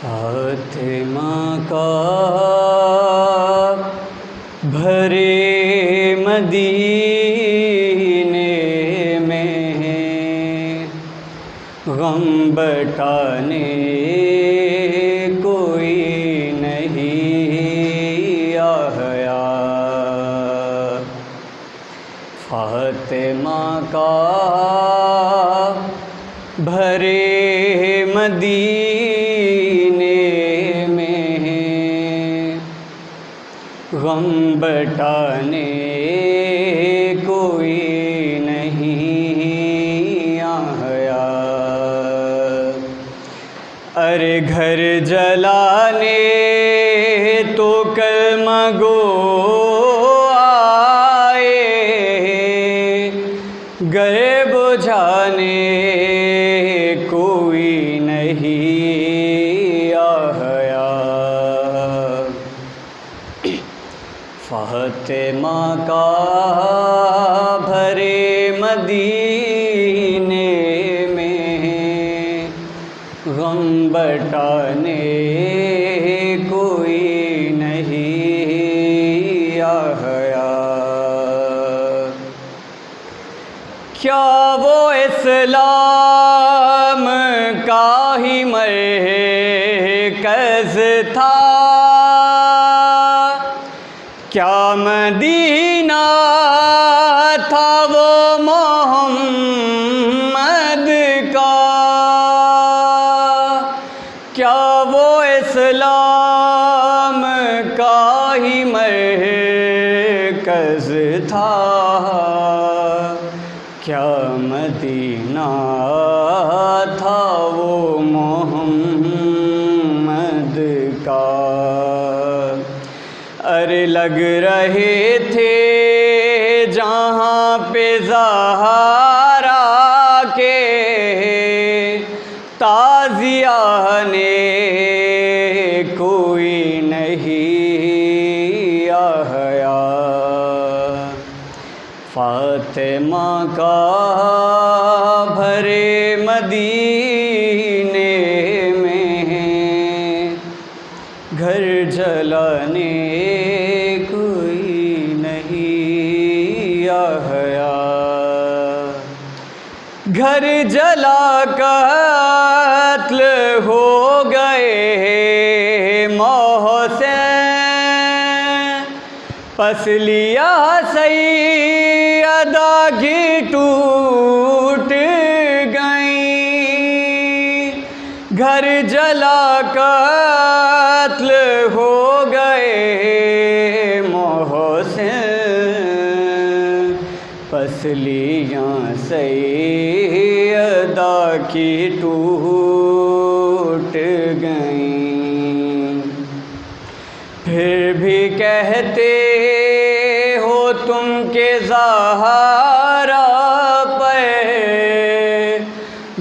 فاطمہ کا بھرے مدینے میں غم بٹانے کوئی نہیں آیا۔ فاطمہ کا بھرے مدینے میں غم بٹانے کوئی نہیں آیا۔ ارے گھر جلانے تو کلمہ گو آئے، گر بجھانے کوئی نہیں آیا۔ فاطمہ کا بھرے مدینے میں غم بٹانے کوئی نہیں آیا۔ کیا وہ اسلام کا ہی مرکز تھا؟ کیا مدینہ تھا وہ محمد کا؟ کیا وہ اسلام کا ہی مرکز تھا؟ کیا مدینہ تھا وہ محمد کا؟ ارے لگ رہے تھے جہاں پہ زہرا کے تازیانے کوئی نہیں آیا۔ فاطمہ کا بھرے مدینے میں گھر جلانے کوئی نہیں آیا۔ گھر جلا قتل ہو گئے محسن، پس لیا سیدہ کی ٹوٹ گئیں۔ گھر جلا قتل ہو گئے محسن، پس لیاں سیدہ کی ٹوٹ گئیں۔ پھر بھی کہتے ہو تم کہ زہرا پر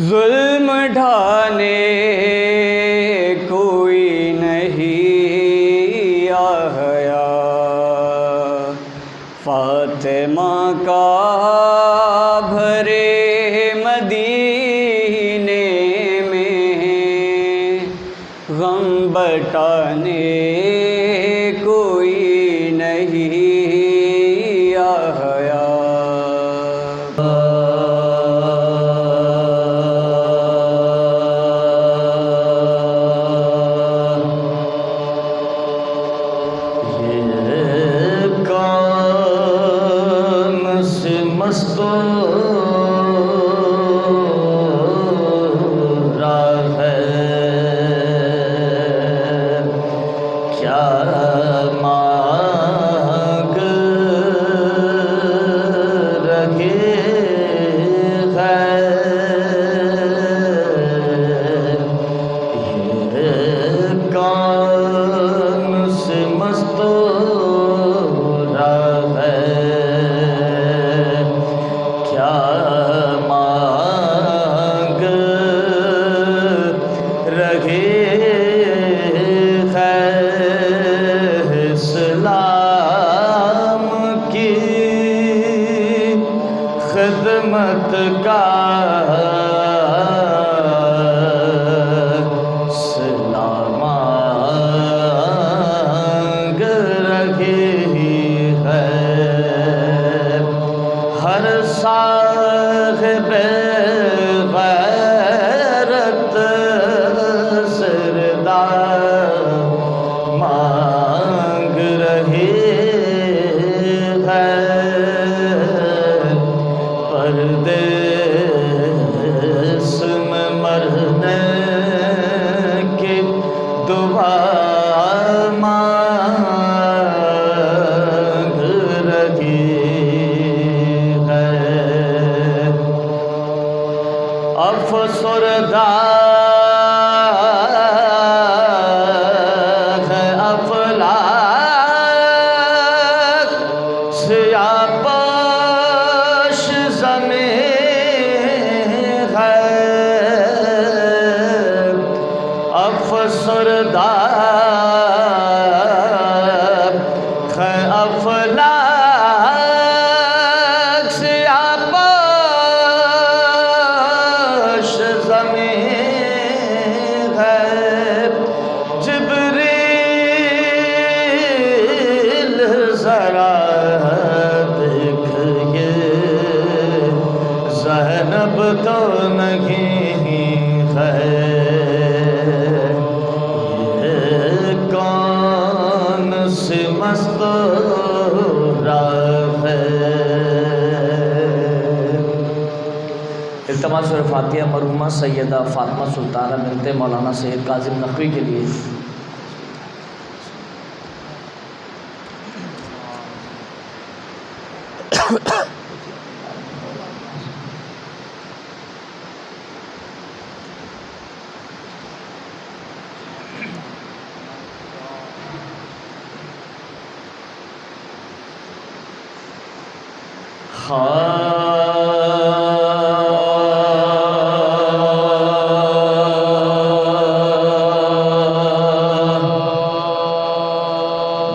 ظلم ڈھانے کوئی نہیں آیا۔ فاطمہ کا بھرے مدینے میں غم بٹانے کوئی نہیں آیا۔ خدمت کا سلام مولا مانگ رہے ہیں پردیس میں مرنے کی دعا مانگ رہی ہے افسردہ زینب تو نہیں ہے یہ کون سی مستورہ ہے التماس سورہ فاتحہ مرحومہ سیدہ فاطمہ سلطانہ بنت مولانا سید کاظم نقوی کے لیے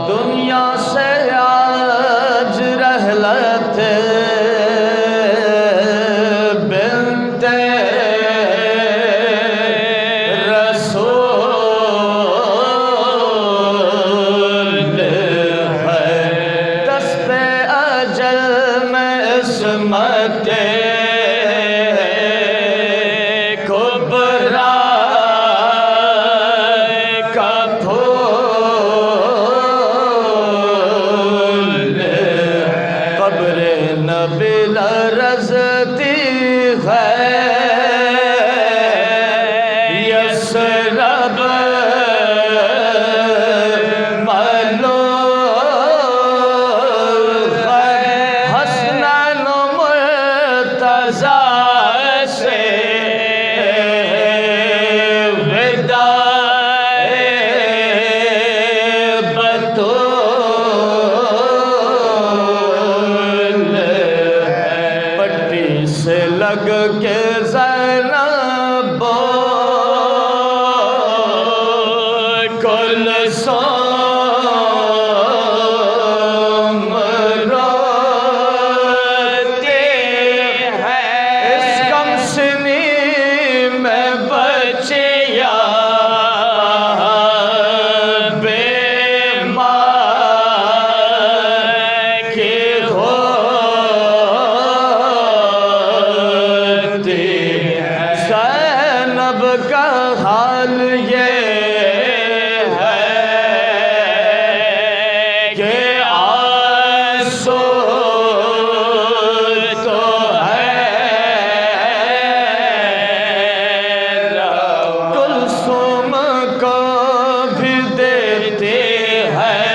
دنیا سے آج رحلت بنت رسول ہے دست اجل میں عصمت کبریٰ کا پھول قبر نبی لرزتی ہے یثرب ملول ہے حسنین و مرتضی سے وداع بطول پٹی سے لگ کے زینب کلثوم روتے ہیں اس کم سنی میں بچیا بے ماں کی ہوتی زینب کا حال یہ ہے کہ آنسو تو ہے کلثوم کو بھی دیتے ہیں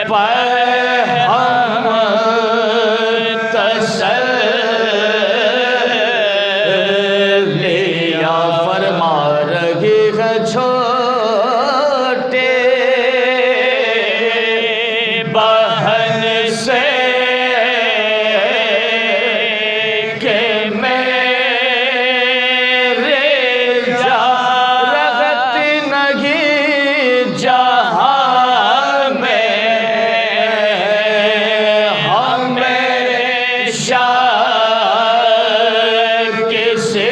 پیغام تسلیہ فرما رہی ہے چھوٹے بہن سے کہ میرے رغبت نہیں جہاں میں ہمیشہ کسی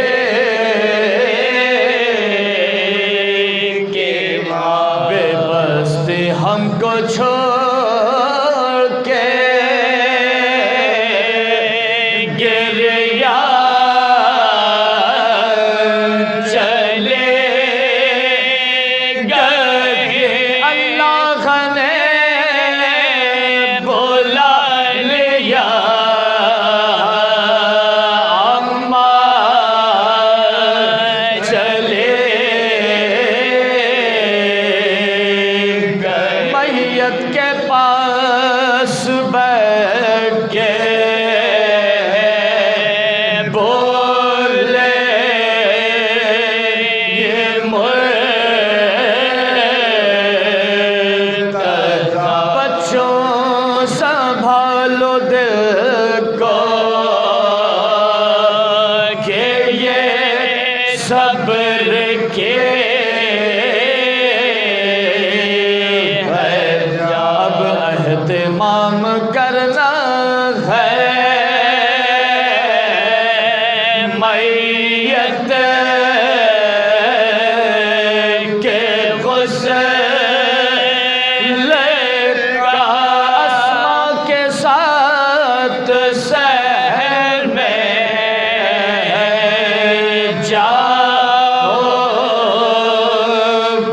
کے ہے اب اہتمام کرنا ہے میت کے غسل کا اسما کے ساتھ سحر میں جاؤ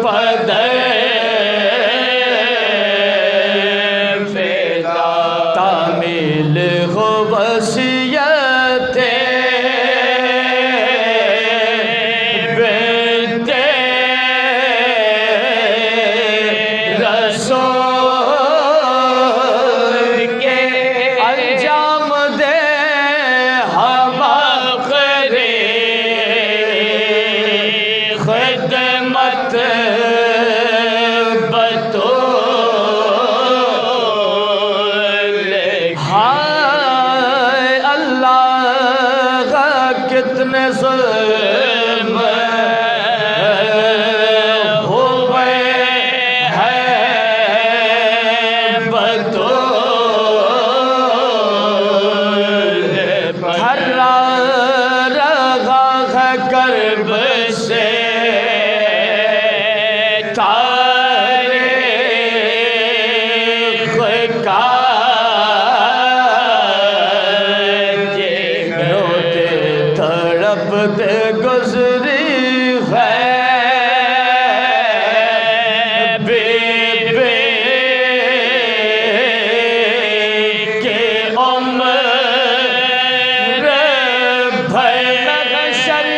پدر فدا تعمیل ہو وصیت خدمت بطول ہائے اللہ کتنے ظلم ہوئے ہیں بطول ہر رہا ہے کرب سے گزری ہے بے کے عمر بھر شر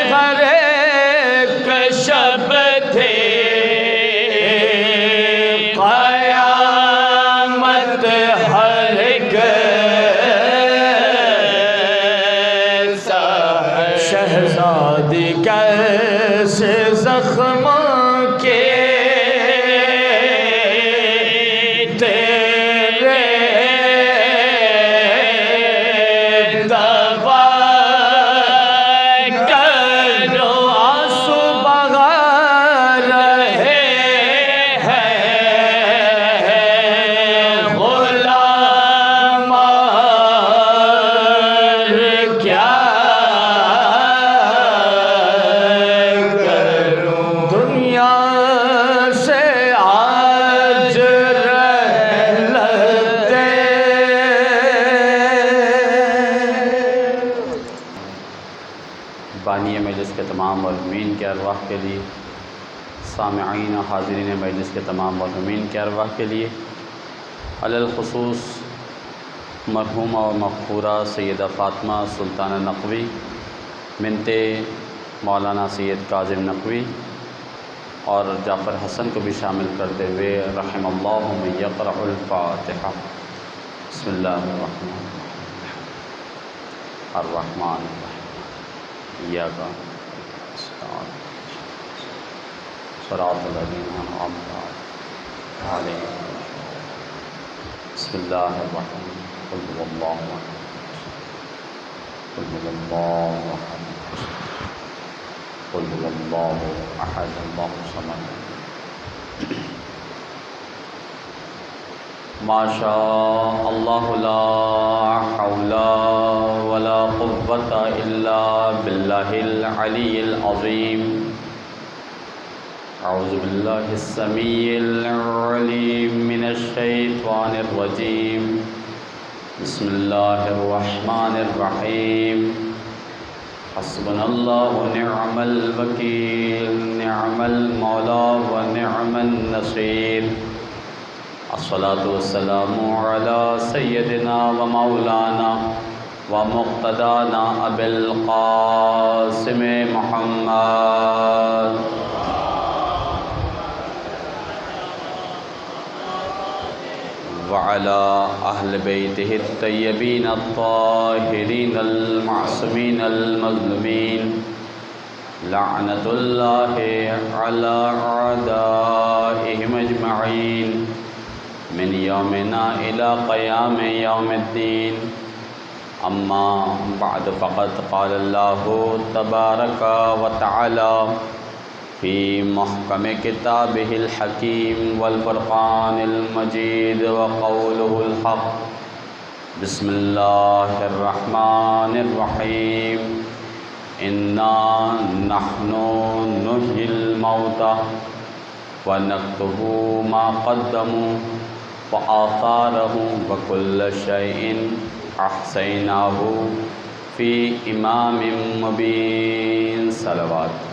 ایک شب تھے قیامت ہر ایک شہزادی کیسے زخموں کے تیرے دوا کرو آنسو بہا رہے ہیں غلام کیا بانی مجلس کے تمام مرحومین کے ارواح کے لیے، سامعین و حاضرین مجلس کے تمام مرحومین کے ارواح کے لیے، علی الخصوص مرحومہ و مغفورہ سیدہ فاطمہ سلطانہ نقوی بنت مولانا سید کاظم نقوی اور جعفر حسن کو بھی شامل کرتے ہوئے رحم اللہ من یقرأ الفاتحہ۔ بسم اللہ الرحمن الرحیم ایاک نستعین صراط الذین انعمت علیہم بسم اللہ الرحمن قل هو اللہ احد قل هو اللہ احد قل هو اللہ احد اللہ الصمد ما شاء اللہ لا حول ولا قوة الا باللہ العلی العظیم اعوذ باللہ السمیع العلیم من الشیطان الرجیم بسم اللہ الرحمن الرحیم حسبنا اللہ ونعم الوکیل نعم المولا ونعم النصیر الصلاة والسلام علی سیدنا و مولانا و مقتدانا ابی القاسم محمد وعلى أهل بيته الطيبين الطاهرين المعصومين المظلومين لعنة الله على أعدائهم أجمعين من يومنا إلى قيام يوم الدين أما بعد فقد قال الله تبارك وتعالى فی محکم کتابہ الحکیم والفرقان المجید وقولہ الحق بسم اللہ الرحمن الرحیم انا نحن نحیی الموتى ونکتب ما قدموا وآثارهم وکل شیء احصیناہ فی امام مبین۔ صلوات۔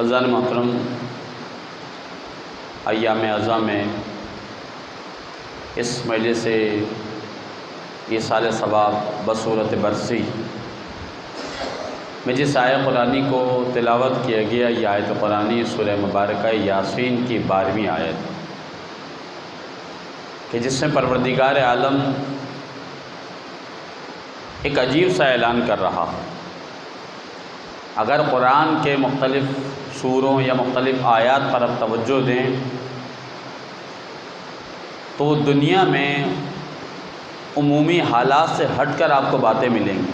عزیزان محترم، ایام اعزاء میں اس مجلس سے ایصال ثواب بصورت برسی میں جس آیت قرآنی کو تلاوت کیا گیا، یہ آیت قرآنی سورہ مبارکہ یاسین کی 12ویں آیت کہ جس میں پروردگار عالم ایک عجیب سا اعلان کر رہا۔ اگر قرآن کے مختلف سوروں یا مختلف آیات پر آپ توجہ دیں تو دنیا میں عمومی حالات سے ہٹ کر آپ کو باتیں ملیں گی۔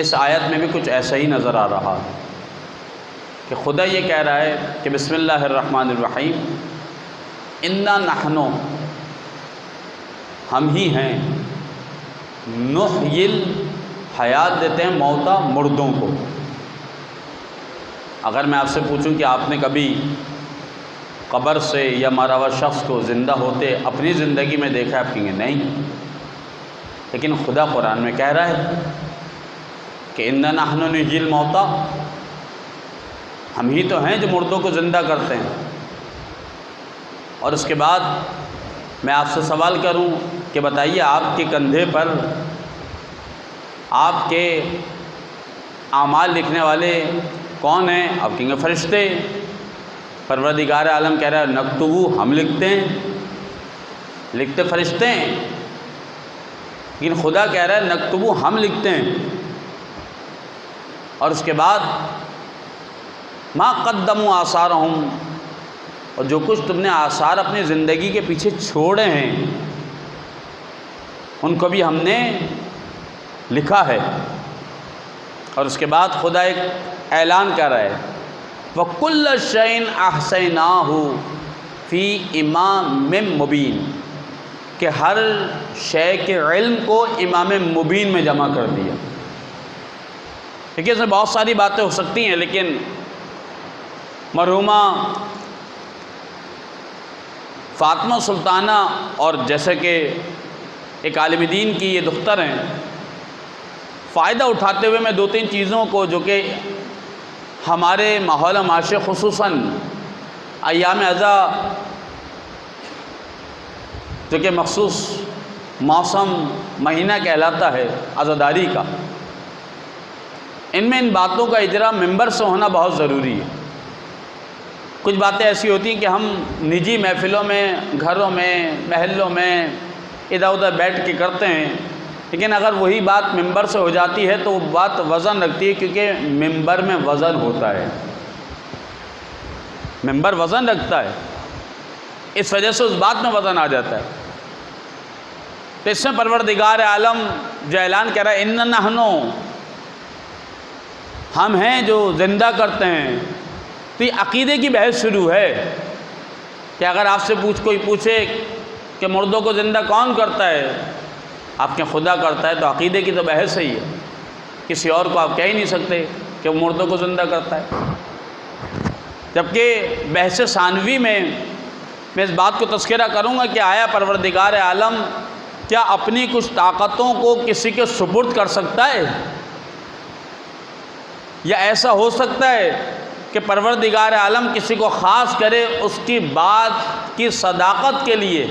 اس آیت میں بھی کچھ ایسا ہی نظر آ رہا کہ خدا یہ کہہ رہا ہے کہ بسم اللہ الرحمن الرحیم، انا نحن، ہم ہی ہیں، نحیی، حیات دیتے ہیں موتا، مردوں کو۔ اگر میں آپ سے پوچھوں کہ آپ نے کبھی قبر سے یا مرا ہوا شخص کو زندہ ہوتے اپنی زندگی میں دیکھا، آپ کہیں گے نہیں، لیکن خدا قرآن میں کہہ رہا ہے کہ انا نحن نحیی الموتى، ہم ہی تو ہیں جو مردوں کو زندہ کرتے ہیں۔ اور اس کے بعد میں آپ سے سوال کروں کہ بتائیے آپ کے کندھے پر آپ کے اعمال لکھنے والے کون ہیں؟ آپ کہیں گے فرشتے۔ پروردگار عالم کہہ رہا ہے نکتبو، ہم لکھتے ہیں، لکھتے فرشتے ہیں، لیکن خدا کہہ رہا ہے نکتبو، ہم لکھتے ہیں۔ اور اس کے بعد ما قدموا آثارہم، اور جو کچھ تم نے آثار اپنی زندگی کے پیچھے چھوڑے ہیں ان کو بھی ہم نے لکھا ہے۔ اور اس کے بعد خدا ایک اعلان کر رہا ہے وَكُلَّ شَيْءٍ أَحْصَيْنَاهُ فِي إِمَامٍ مُبِينٍ، کہ ہر شے کے علم کو امام مبین میں جمع کر دیا۔ دیکھیے اس میں بہت ساری باتیں ہو سکتی ہیں، لیکن مرحومہ فاطمہ سلطانہ اور جیسے کہ ایک عالم دین کی یہ دختر ہیں، فائدہ اٹھاتے ہوئے میں 2-3 چیزوں کو جو کہ ہمارے ماحول معاشرے خصوصاً ایام اعزاء جو کہ مخصوص موسم مہینہ کہلاتا ہے عزاداری کا، ان میں ان باتوں کا اجرا ممبر سے ہونا بہت ضروری ہے۔ کچھ باتیں ایسی ہوتی ہیں کہ ہم نجی محفلوں میں، گھروں میں، محلوں میں ادھر ادھر بیٹھ کے کرتے ہیں، لیکن اگر وہی بات ممبر سے ہو جاتی ہے تو وہ بات وزن رکھتی ہے، کیونکہ ممبر میں وزن ہوتا ہے، ممبر وزن رکھتا ہے، اس وجہ سے اس بات میں وزن آ جاتا ہے۔ تو اس میں پروردگار عالم جو اعلان کر رہا ہے اِنَّا نَحْنُ، ہم ہیں جو زندہ کرتے ہیں، تو یہ عقیدے کی بحث شروع ہے کہ اگر آپ سے کوئی پوچھے کہ مردوں کو زندہ کون کرتا ہے، آپ کے خدا کرتا ہے، تو عقیدے کی تو بحث ہی ہے، کسی اور کو آپ کہہ ہی نہیں سکتے کہ وہ مردوں کو زندہ کرتا ہے۔ جبکہ بحث ثانوی میں اس بات کو تذکرہ کروں گا کہ آیا پروردگار عالم کیا اپنی کچھ طاقتوں کو کسی کے سپرد کر سکتا ہے؟ یا ایسا ہو سکتا ہے کہ پروردگار عالم کسی کو خاص کرے، اس کی بات کی صداقت کے لیے،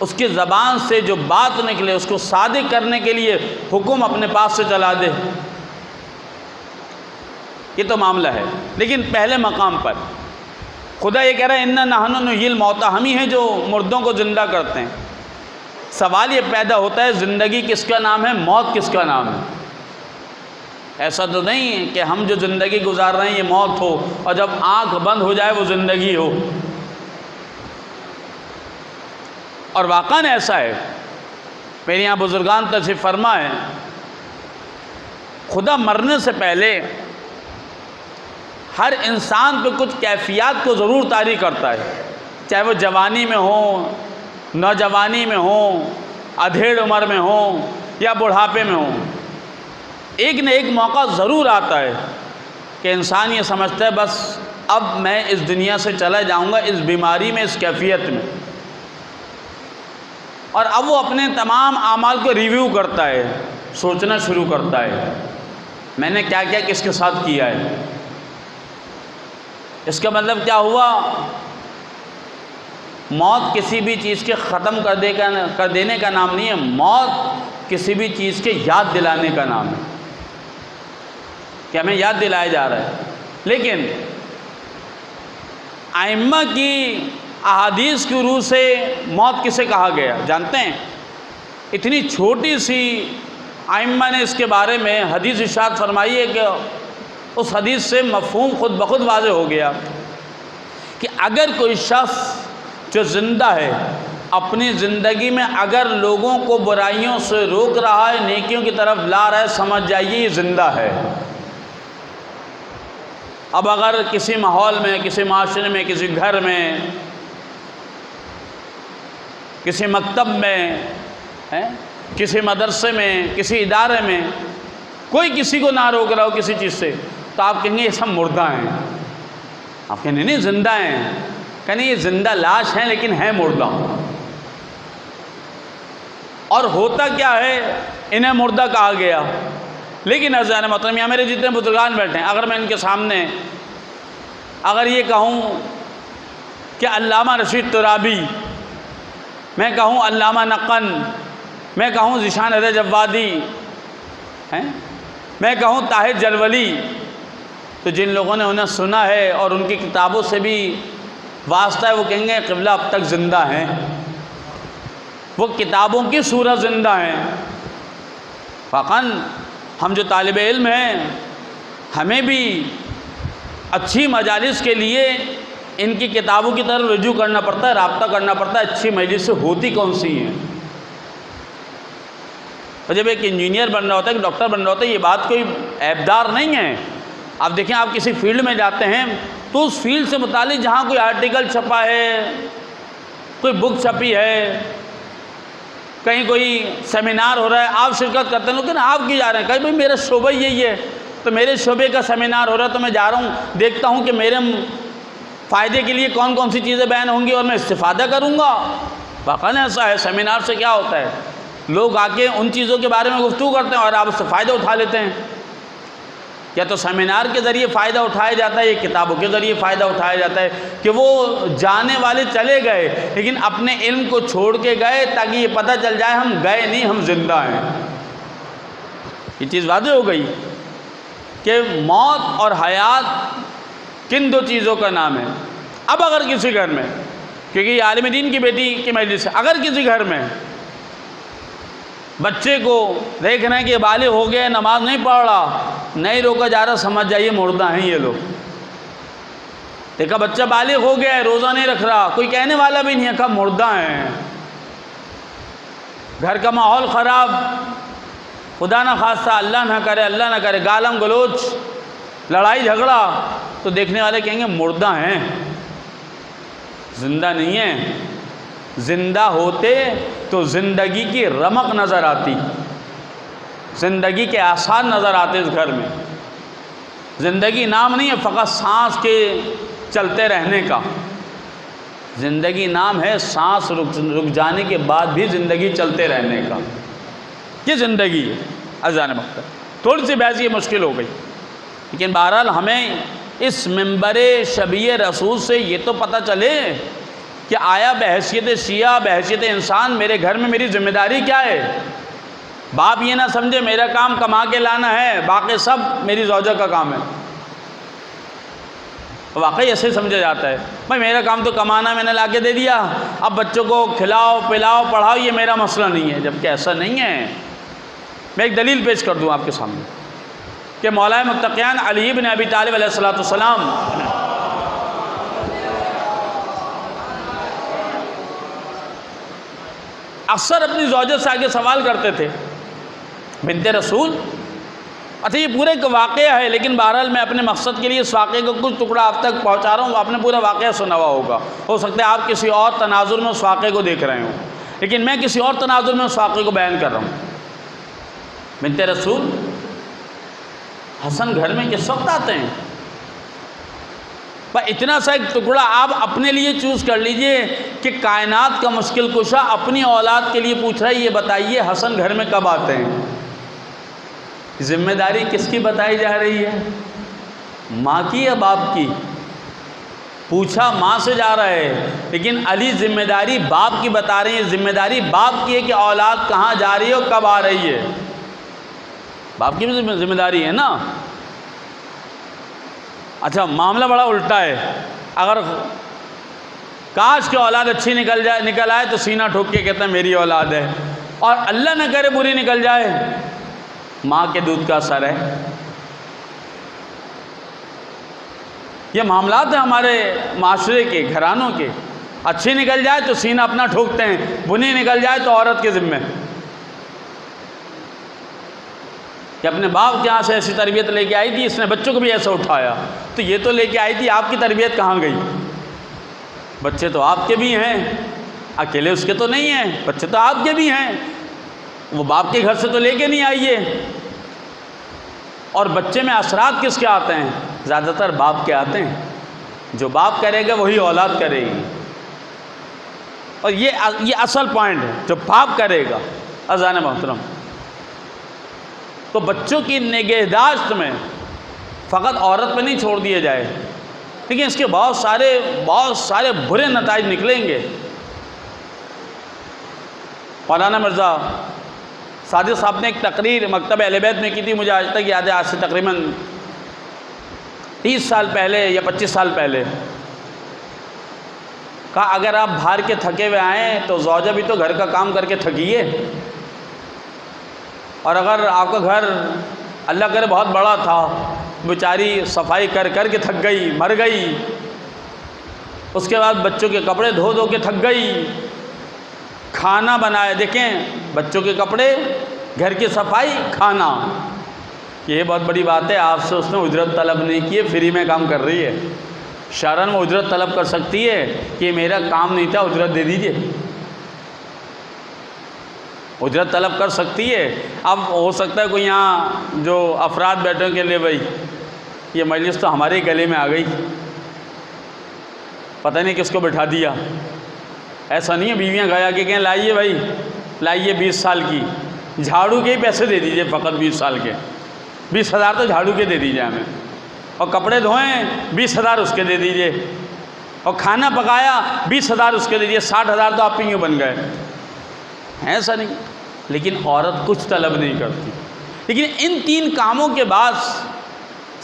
اس کی زبان سے جو بات نکلے اس کو صادق کرنے کے لیے حکم اپنے پاس سے چلا دے؟ یہ تو معاملہ ہے۔ لیکن پہلے مقام پر خدا یہ کہہ رہا ہے اِنَّا نَحْنُ نُحْيِي الْمَوْتَى، ہم ہی ہیں جو مردوں کو زندہ کرتے ہیں۔ سوال یہ پیدا ہوتا ہے زندگی کس کا نام ہے، موت کس کا نام ہے؟ ایسا تو نہیں ہے کہ ہم جو زندگی گزار رہے ہیں یہ موت ہو، اور جب آنکھ بند ہو جائے وہ زندگی ہو۔ اور واقعاً ایسا ہے میرے یہاں بزرگان تشریف فرما ہے، خدا مرنے سے پہلے ہر انسان پہ کچھ کیفیات کو ضرور طاری کرتا ہے، چاہے وہ جوانی میں ہوں، نوجوانی میں ہوں، ادھیڑ عمر میں ہوں یا بڑھاپے میں ہوں، ایک نہ ایک موقع ضرور آتا ہے کہ انسان یہ سمجھتا ہے بس اب میں اس دنیا سے چلا جاؤں گا، اس بیماری میں، اس کیفیت میں، اور اب وہ اپنے تمام اعمال کو ریویو کرتا ہے، سوچنا شروع کرتا ہے میں نے کیا کیا کس کے ساتھ کیا ہے۔ اس کا مطلب کیا ہوا؟ موت کسی بھی چیز کے ختم کر دینے کا نام نہیں ہے، موت کسی بھی چیز کے یاد دلانے کا نام ہے کہ ہمیں یاد دلایا جا رہا ہے۔ لیکن ائمہ کی احادیث کی روح سے موت کسے کہا گیا جانتے ہیں؟ اتنی چھوٹی سی ائمہ نے اس کے بارے میں حدیث ارشاد فرمائی ہے کہ اس حدیث سے مفہوم خود بخود واضح ہو گیا کہ اگر کوئی شخص جو زندہ ہے اپنی زندگی میں اگر لوگوں کو برائیوں سے روک رہا ہے، نیکیوں کی طرف لا رہا ہے، سمجھ جائیے یہ زندہ ہے۔ اب اگر کسی ماحول میں، کسی معاشرے میں، کسی گھر میں، کسی مکتب میں، کسی مدرسے میں، کسی ادارے میں کوئی کسی کو نہ روک رہا ہو کسی چیز سے، تو آپ کہیں گے یہ سب مردہ ہیں۔ آپ کہیں نہیں زندہ ہیں، کہیں یہ زندہ لاش ہیں لیکن ہیں مردہ۔ اور ہوتا کیا ہے؟ انہیں مردہ کہا گیا۔ لیکن عزیزان محترم، یہاں میرے جتنے بزرگان بیٹھے ہیں، اگر میں ان کے سامنے اگر یہ کہوں کہ علامہ رشید ترابی، میں کہوں علامہ نقن، میں کہوں ذیشان احمد جوادی، میں کہوں طاہر جلولی، تو جن لوگوں نے انہیں سنا ہے اور ان کی کتابوں سے بھی واسطہ ہے وہ کہیں گے قبلہ اب تک زندہ ہیں، وہ کتابوں کی صورت زندہ ہیں۔ فقط ہم جو طالب علم ہیں ہمیں بھی اچھی مجالس کے لیے ان کی کتابوں کی طرف رجوع کرنا پڑتا ہے، رابطہ کرنا پڑتا ہے، اچھی مجلس سے ہوتی کون سی ہیں۔ اور جب ایک انجینئر بن رہا ہوتا ہے، ایک ڈاکٹر بن رہا ہوتا ہے، یہ بات کوئی عیبدار نہیں ہے۔ آپ دیکھیں، آپ کسی فیلڈ میں جاتے ہیں تو اس فیلڈ سے متعلق جہاں کوئی آرٹیکل چھپا ہے، کوئی بک چھپی ہے، کہیں کوئی سیمینار ہو رہا ہے، آپ شرکت کرتے ہیں، لیکن آپ کیوں جا رہے ہیں؟ کہیں بھائی میرا شعبہ یہی ہے، تو میرے شعبے کا سیمینار ہو رہا ہے تو میں جا رہا ہوں، دیکھتا ہوں کہ میرے فائدے کے لیے کون کون سی چیزیں بیان ہوں گی اور میں استفادہ کروں گا۔ واقعی ایسا ہے، سیمینار سے کیا ہوتا ہے؟ لوگ آ کے ان چیزوں کے بارے میں گفتگو کرتے ہیں اور آپ اس سے فائدہ اٹھا لیتے ہیں۔ یا تو سیمینار کے ذریعے فائدہ اٹھایا جاتا ہے، یا کتابوں کے ذریعے فائدہ اٹھایا جاتا ہے کہ وہ جانے والے چلے گئے لیکن اپنے علم کو چھوڑ کے گئے تاکہ یہ پتہ چل جائے ہم گئے نہیں، ہم زندہ ہیں۔ یہ چیز واضح ہو گئی کہ موت اور حیات کن دو چیزوں کا نام ہے۔ اب اگر کسی گھر میں، کیونکہ یہ عالم دین کی بیٹی کی مجلس ہے، اگر کسی گھر میں بچے کو دیکھ رہے ہیں کہ بالغ ہو گئے، نماز نہیں پڑھ رہا، نہیں روکا جا رہا، سمجھ جائیے مردہ ہیں یہ لوگ۔ دیکھا بچہ بالغ ہو گیا ہے، روزہ نہیں رکھ رہا، کوئی کہنے والا بھی نہیں ہے، کہا مردہ ہیں۔ گھر کا ماحول خراب، خدا نہ خواستہ، اللہ نہ کرے، اللہ نہ کرے، گالم گلوچ، لڑائی جھگڑا، تو دیکھنے والے کہیں گے مردہ ہیں، زندہ نہیں ہیں۔ زندہ ہوتے تو زندگی کی رمق نظر آتی، زندگی کے آثار نظر آتے اس گھر میں۔ زندگی نام نہیں ہے فقط سانس کے چلتے رہنے کا، زندگی نام ہے سانس رک جانے کے بعد بھی زندگی چلتے رہنے کا۔ یہ زندگی ہے عزیزان محترم۔ تھوڑی سی بحث یہ مشکل ہو گئی، لیکن بہرحال ہمیں اس منبر شبیہ رسول سے یہ تو پتہ چلے کہ آیا بحیثیت شیعہ، بحیثیت انسان میرے گھر میں میری ذمہ داری کیا ہے۔ باپ یہ نہ سمجھے میرا کام کما کے لانا ہے، باقی سب میری زوجہ کا کام ہے۔ واقعی ایسے سمجھا جاتا ہے، بھائی میرا کام تو کمانا، میں نے لا کے دے دیا، اب بچوں کو کھلاؤ پلاؤ پڑھاؤ، یہ میرا مسئلہ نہیں ہے، جبکہ ایسا نہیں ہے۔ میں ایک دلیل پیش کر دوں آپ کے سامنے کہ مولا متقیان علی بن ابی طالب علیہ السلام اکثر اپنی زوجہ سے آگے سوال کرتے تھے، بنت رسول، اچھا یہ پورے ایک واقعہ ہے، لیکن بہرحال میں اپنے مقصد کے لیے اس واقعے کو کچھ ٹکڑا آپ تک پہنچا رہا ہوں، آپ نے پورا واقعہ سنا ہوا ہوگا، ہو سکتا ہے آپ کسی اور تناظر میں اس واقعے کو دیکھ رہے ہوں، لیکن میں کسی اور تناظر میں اس واقعے کو بیان کر رہا ہوں۔ بنت رسول، حسن گھر میں کس وقت آتے ہیں؟ پر اتنا سا ایک ٹکڑا آپ اپنے لیے چوز کر لیجئے کہ کائنات کا مشکل کشا اپنی اولاد کے لیے پوچھ رہا ہے، یہ بتائیے حسن گھر میں کب آتے ہیں؟ ذمہ داری کس کی بتائی جا رہی ہے؟ ماں کی یا باپ کی؟ پوچھا ماں سے جا رہا ہے، لیکن علی ذمہ داری باپ کی بتا رہے ہیں، ذمہ داری باپ کی ہے کہ اولاد کہاں جا رہی ہے اور کب آ رہی ہے، باپ کی بھی ذمہ داری ہے نا۔ اچھا معاملہ بڑا الٹا ہے، اگر کاش کہ اولاد اچھی نکل آئے تو سینہ ٹھوک کے کہتا ہے میری اولاد ہے، اور اللہ نہ کرے بری نکل جائے، ماں کے دودھ کا اثر ہے۔ یہ معاملات ہیں ہمارے معاشرے کے، گھرانوں کے، اچھی نکل جائے تو سینہ اپنا ٹھوکتے ہیں، بری نکل جائے تو عورت کے ذمہ، کہ اپنے باپ کے یہاں سے ایسی تربیت لے کے آئی تھی، اس نے بچوں کو بھی ایسا اٹھایا، تو یہ تو لے کے آئی تھی، آپ کی تربیت کہاں گئی؟ بچے تو آپ کے بھی ہیں، اکیلے اس کے تو نہیں ہیں، بچے تو آپ کے بھی ہیں، وہ باپ کے گھر سے تو لے کے نہیں آئیے۔ اور بچے میں اثرات کس کے آتے ہیں؟ زیادہ تر باپ کے آتے ہیں، جو باپ کرے گا وہی اولاد کرے گی، اور یہ اصل پوائنٹ ہے، جو باپ کرے گا۔ اذان محترم، تو بچوں کی نگہداشت میں فقط عورت پہ نہیں چھوڑ دیے جائے، لیکن اس کے بہت سارے برے نتائج نکلیں گے۔ مولانا مرزا صادق صاحب نے ایک تقریر مکتبہ اہل بیت میں کی تھی، مجھے آج تک یاد ہے، آج سے تقریباً 30 سال پہلے یا 25 سال پہلے، کہا اگر آپ باہر کے تھکے ہوئے آئیں تو زوجہ بھی تو گھر کا کام کر کے تھکیے، اور اگر آپ کا گھر اللہ کرے بہت بڑا تھا، بیچاری صفائی کر کے تھک گئی، مر گئی، اس کے بعد بچوں کے کپڑے دھو کے تھک گئی، کھانا بنائے، دیکھیں بچوں کے کپڑے، گھر کی صفائی، کھانا، یہ بہت بڑی بات ہے، آپ سے اس نے اجرت طلب نہیں کی ہے، فری میں کام کر رہی ہے۔ شرعاً وہ اجرت طلب کر سکتی ہے کہ یہ میرا کام نہیں تھا، اجرت دے دیجئے، اجرت طلب کر سکتی ہے۔ اب ہو سکتا ہے کوئی یہاں جو افراد بیٹھوں کے لیے بھائی یہ مجلس تو ہمارے گلے میں آ گئی، پتہ نہیں کس کو بٹھا دیا، ایسا نہیں ہے، بیویاں گیا کہ کہیں لائیے بھائی، لائیے 20 سال کی، جھاڑو کے ہی پیسے دے دیجئے، فقط 20 سال کے، 20,000 تو جھاڑو کے دے دیجئے ہمیں، اور کپڑے دھوئیں 20,000 اس کے دے دیجئے، اور کھانا پکایا 20,000 اس کے دے دیجئے، 60,000 تو آپ ہی بن گئے، ایسا نہیں۔ لیکن عورت کچھ طلب نہیں کرتی، لیکن ان 3 کاموں کے بعد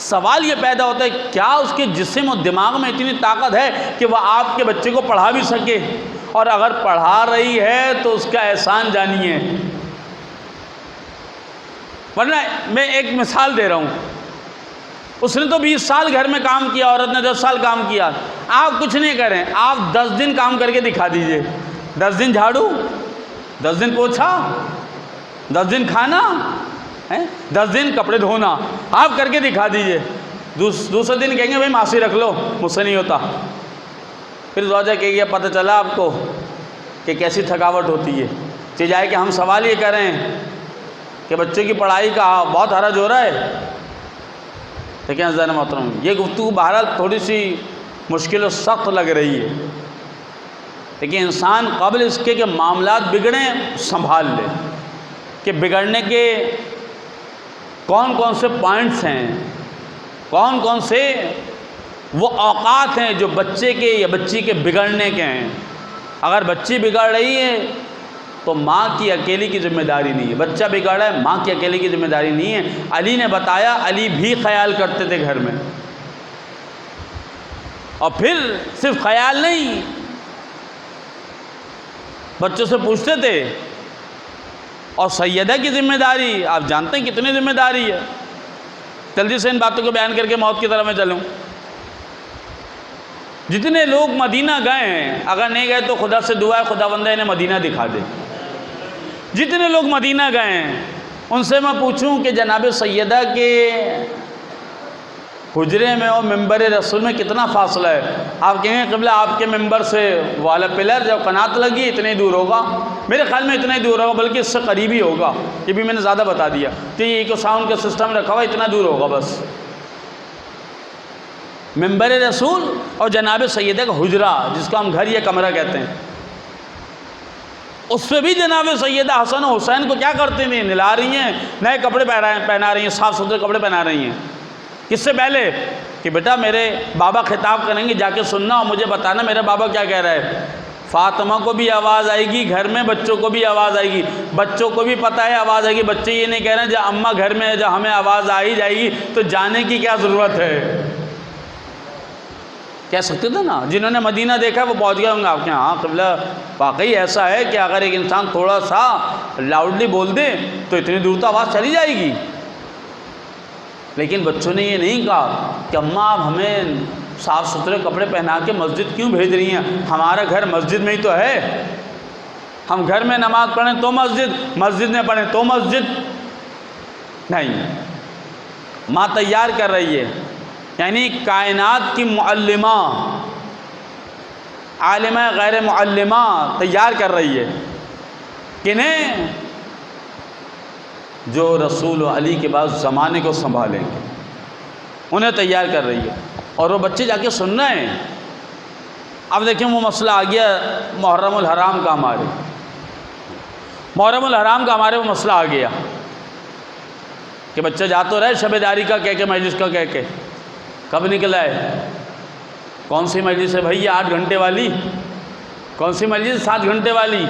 سوال یہ پیدا ہوتا ہے کیا اس کے جسم اور دماغ میں اتنی طاقت ہے کہ وہ آپ کے بچے کو پڑھا بھی سکے، اور اگر پڑھا رہی ہے تو اس کا احسان جانیے۔ ورنہ میں ایک مثال دے رہا ہوں، اس نے تو 20 سال گھر میں کام کیا، عورت نے 10 سال کام کیا، آپ کچھ نہیں کریں، آپ 10 دن کام کر کے دکھا دیجئے، 10 دن جھاڑو، 10 دن پوچھا، 10 دن کھانا، 10 دن کپڑے دھونا، آپ کر کے دکھا دیجئے۔ دوسرے دن کہیں گے بھائی معاشی رکھ لو، مجھ سے نہیں ہوتا، پھر زوجہ کہے گی پتہ چلا آپ کو کہ کیسی تھکاوٹ ہوتی ہے، چیز آئے کہ ہم سوال یہ کریں کہ بچوں کی پڑھائی کا بہت حرج ہو رہا ہے۔ لیکن عزیزان محترم، یہ گفتگو بہرحال تھوڑی سی مشکل و سخت لگ رہی ہے، لیکن انسان قبل اس کے کہ معاملات بگڑیں سنبھال لے کہ بگڑنے کے کون کون سے پوائنٹس ہیں، کون کون سے وہ اوقات ہیں جو بچے کے یا بچی کے بگڑنے کے ہیں۔ اگر بچی بگڑ رہی ہے تو ماں کی اکیلی کی ذمہ داری نہیں ہے، بچہ بگڑ رہا ہے ماں کی اکیلی کی ذمہ داری نہیں ہے۔ علی نے بتایا، علی بھی خیال کرتے تھے گھر میں، اور پھر صرف خیال نہیں، بچوں سے پوچھتے تھے، اور سیدہ کی ذمہ داری آپ جانتے ہیں کتنی ذمہ داری ہے۔ جلدی سے ان باتوں کو بیان کر کے موت کی طرف میں چلوں۔ جتنے لوگ مدینہ گئے ہیں، اگر نہیں گئے تو خدا سے دعا ہے خدا بندہ انہیں مدینہ دکھا دے۔ جتنے لوگ مدینہ گئے ہیں ان سے میں پوچھوں کہ جناب سیدہ کے حجرے میں اور ممبر رسول میں کتنا فاصلہ ہے؟ آپ کہیں گے قبلہ آپ کے ممبر سے والا پلر جب قنات لگی اتنا ہی دور ہوگا، میرے خیال میں اتنا ہی دور ہوگا، بلکہ اس سے قریب ہی ہوگا، یہ بھی میں نے زیادہ بتا دیا کہ یہ ایک ساؤنڈ کا سسٹم رکھا ہوا اتنا دور ہوگا بس۔ ممبر رسول اور جناب سیدہ کا حجرہ جس کو ہم گھر یا کمرہ کہتے ہیں، اس پہ بھی جناب سیدہ حسن و حسین کو کیا کرتے ہیں؟ نلا رہی ہیں، نئے کپڑے پہنا رہی ہیں، صاف ستھرے کپڑے پہنا رہی ہیں۔ کس سے پہلے کہ بیٹا میرے بابا خطاب کریں گے، جا کے سننا اور مجھے بتانا میرا بابا کیا کہہ رہا ہے۔ فاطمہ کو بھی آواز آئے گی گھر میں، بچوں کو بھی آواز آئے گی، بچوں کو بھی پتہ ہے آواز آئے گی، بچے یہ نہیں کہہ رہے ہیں جب اماں گھر میں ہے جب ہمیں آواز آ ہی جائے گی تو جانے کی کیا ضرورت ہے۔ کہہ سکتے تھے نا، جنہوں نے مدینہ دیکھا وہ پہنچ گئے ہوں گے آپ کے ہاں قبلہ واقعی ایسا ہے کہ اگر ایک انسان تھوڑا سا لاؤڈلی بول دے تو اتنی دور تو آواز چلی جائے گی۔ لیکن بچوں نے یہ نہیں کہا کہ اماں آپ ہمیں صاف ستھرے کپڑے پہنا کے مسجد کیوں بھیج رہی ہیں؟ ہمارا گھر مسجد میں ہی تو ہے، ہم گھر میں نماز پڑھیں تو مسجد، مسجد میں پڑھیں تو مسجد نہیں۔ ماں تیار کر رہی ہے، یعنی کائنات کی معلمہ، عالمہ غیر معلمہ تیار کر رہی ہے، کنہیں؟ جو رسول و علی کے بعد زمانے کو سنبھالیں گے، انہیں تیار کر رہی ہے، اور وہ بچے جا کے سن رہے ہیں۔ اب دیکھیں وہ مسئلہ آ گیا محرم الحرام کا، ہمارے محرم الحرام کا ہمارے وہ مسئلہ آ گیا کہ بچہ جا تو رہے شب داری کا کہہ کے، مجلس کا کہہ کے، کب نکلا ہے؟ کون سی مجلس ہے بھائی؟ 8 گھنٹے والی؟ کون سی مجلس 7 گھنٹے والی؟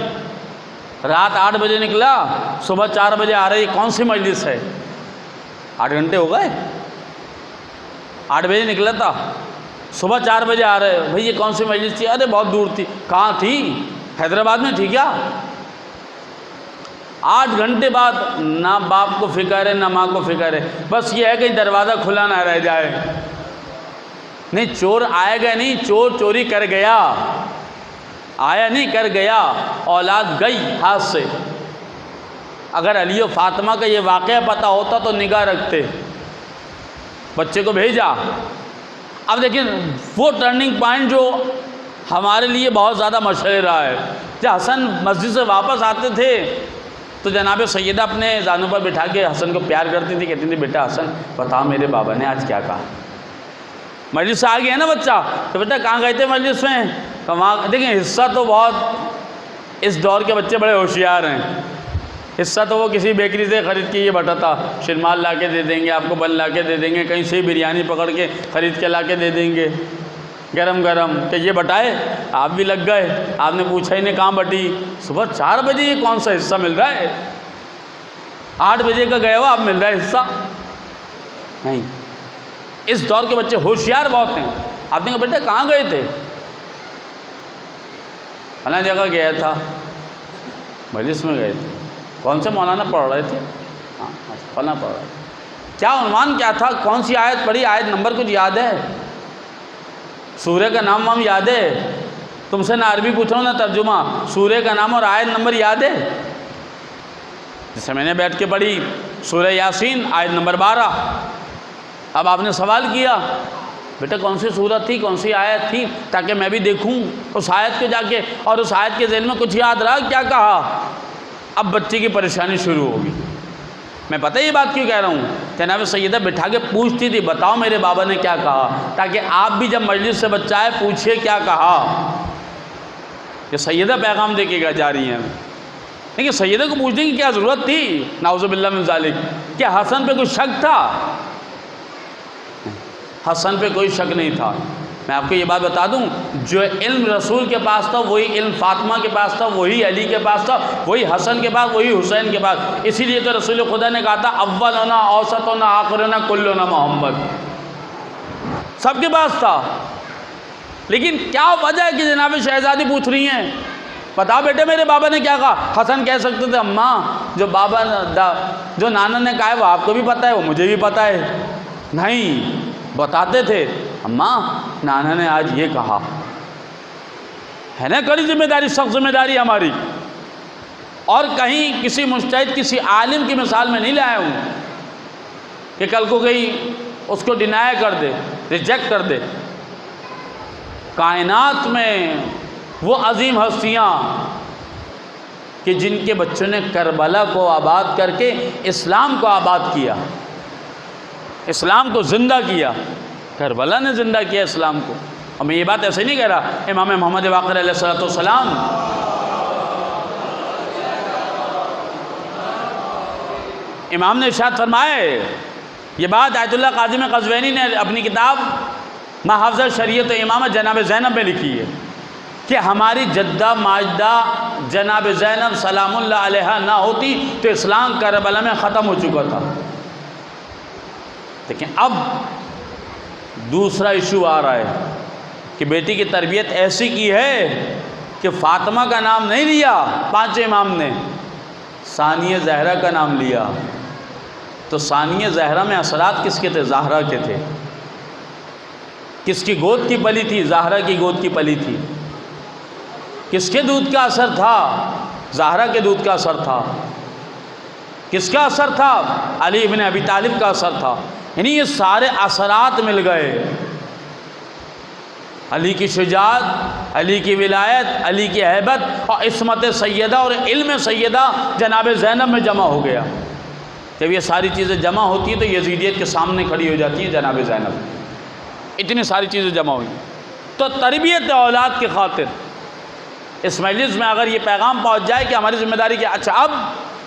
رات 8 بجے نکلا، صبح 4 بجے آ رہی، کون سی مجلس ہے؟ 8 گھنٹے ہو گئے؟ 8 بجے نکلا تھا، صبح 4 بجے آ رہے، بھائی یہ کون سی مجلس تھی؟ ارے بہت دور تھی۔ کہاں تھی؟ حیدرآباد میں تھی کیا؟ 8 گھنٹے بعد نہ باپ کو فکر ہے نہ ماں کو فکر ہے، بس یہ ہے کہ دروازہ کھلا نہ رہ جائے۔ نہیں، چور آئے گا نہیں، چور چوری کر گیا، آیا نہیں کر گیا، اولاد گئی ہاتھ سے۔ اگر علی و فاطمہ کا یہ واقعہ پتہ ہوتا تو نگاہ رکھتے، بچے کو بھیجا۔ اب دیکھیں وہ ٹرننگ پوائنٹ جو ہمارے لیے بہت زیادہ مشہور رہا ہے، جب حسن مسجد سے واپس آتے تھے تو جناب سیدہ اپنے زانوں پر بٹھا کے حسن کو پیار کرتی تھی، کہتی تھی بیٹا حسن بتاؤ میرے بابا نے آج کیا کہا۔ مجلس سے آ گیا نا بچہ تو بیٹا کہاں گئے تھے مجلس میں؟ وہاں دیکھیں حصہ تو بہت، اس دور کے بچے بڑے ہوشیار ہیں، حصہ تو وہ کسی بیکری سے خرید کے یہ بٹا تھا، شرمال لا کے دے دیں گے آپ کو، بن لا کے دے دیں گے، کہیں سے بریانی پکڑ کے خرید کے لا کے دے دیں گے گرم گرم کہ یہ بٹائے۔ آپ بھی لگ گئے، آپ نے پوچھا ہی نہیں کہاں بٹی، صبح 4 بجے یہ کون سا حصہ مل رہا ہے؟ 8 بجے کا گیا ہوا آپ مل رہا ہے حصہ؟ نہیں، اس دور کے بچے ہوشیار بہت ہیں۔ آپ نے کہا بیٹا کہاں گئے تھے؟ فلاں جگہ گیا تھا، مجلس میں گئے تھے۔ کون سے مولانا پڑھ رہے تھے؟ ہاں فلاں پڑھ رہے تھے۔ کیا عنوان کیا تھا؟ کون سی آیت پڑھی؟ آیت نمبر کچھ یاد ہے؟ سورہ کا نام وام یاد ہے؟ تم سے نہ عربی پوچھ رہا ہوں نہ ترجمہ، سورہ کا نام اور آیت نمبر یاد ہے؟ جسے میں نے بیٹھ کے پڑھی سورہ یاسین آیت نمبر 12۔ اب آپ نے سوال کیا بیٹا کون سی سورت تھی، کون سی آیت تھی، تاکہ میں بھی دیکھوں اس آیت کو جا کے، اور اس آیت کے ذہن میں کچھ یاد رہا کیا کہا؟ اب بچے کی پریشانی شروع ہوگی۔ میں پتہ یہ بات کیوں کہہ رہا ہوں؟ جناب سیدہ بٹھا کے پوچھتی تھی بتاؤ میرے بابا نے کیا کہا، تاکہ آپ بھی جب مجلس سے بچہ آئے پوچھئے کیا کہا۔ یہ سیدہ پیغام دے کے جا رہی ہیں، لیکن سیدہ کو پوچھنے کی کیا ضرورت تھی؟ نعوذ باللہ من ذالک۔ کیا حسن پہ کوئی شک تھا؟ حسن پہ کوئی شک نہیں تھا۔ میں آپ کو یہ بات بتا دوں، جو علم رسول کے پاس تھا وہی علم فاطمہ کے پاس تھا، وہی علی کے پاس تھا، وہی حسن کے پاس، وہی حسین کے پاس۔ اسی لیے تو رسول خدا نے کہا تھا اولنا اوسطنا آخرنا کلنا محمد، سب کے پاس تھا۔ لیکن کیا وجہ ہے کہ جناب شہزادی پوچھ رہی ہیں بتا بیٹے میرے بابا نے کیا کہا؟ حسن کہہ سکتے تھے اماں جو نانا نے کہا ہے وہ آپ کو بھی پتہ ہے، وہ مجھے بھی پتہ ہے۔ نہیں، بتاتے تھے اماں نانا نے آج یہ کہا ہے نا، کڑی ذمہ داری، سخت ذمہ داری ہماری۔ اور کہیں کسی مجتہد کسی عالم کی مثال میں نہیں لایا ہوں کہ کل کو کہیں اس کو ڈینائی کر دے، ریجیکٹ کر دے۔ کائنات میں وہ عظیم ہستیاں کہ جن کے بچوں نے کربلا کو آباد کر کے اسلام کو آباد کیا، اسلام کو زندہ کیا، کربلا نے زندہ کیا اسلام کو۔ اور میں یہ بات ایسے نہیں کہہ رہا، امام محمد باقر علیہ السلام امام نے ارشاد فرمائے، یہ بات آیت اللہ قاظم قزوینی نے اپنی کتاب محافظہ شریعت و امامت جناب زینب میں لکھی ہے کہ ہماری جدہ ماجدہ جناب زینب سلام اللہ علیہ نہ ہوتی تو اسلام کربلا میں ختم ہو چکا تھا۔ لیکن اب دوسرا ایشو آ رہا ہے کہ بیٹی کی تربیت ایسی کی ہے کہ فاطمہ کا نام نہیں لیا پانچ امام نے، ثانیہ زہرا کا نام لیا۔ تو ثانیہ زہرا میں اثرات کس کے تھے؟ زہرا کے تھے۔ کس کی گود کی پلی تھی؟ زہرا کی گود کی پلی تھی۔ کس کے دودھ کا اثر تھا؟ زہرا کے دودھ کا اثر تھا۔ کس کا اثر تھا؟ علی ابن ابی طالب کا اثر تھا۔ یعنی یہ سارے اثرات مل گئے، علی کی شجاعت، علی کی ولایت، علی کی ہیبت اور عصمت سیدہ اور علم سیدہ جناب زینب میں جمع ہو گیا۔ جب یہ ساری چیزیں جمع ہوتی ہیں تو یزیدیت کے سامنے کھڑی ہو جاتی ہیں جناب زینب، اتنی ساری چیزیں جمع ہوئی۔ تو تربیت اولاد کی خاطر اس مجلس میں اگر یہ پیغام پہنچ جائے کہ ہماری ذمہ داری کیا، اچھا اب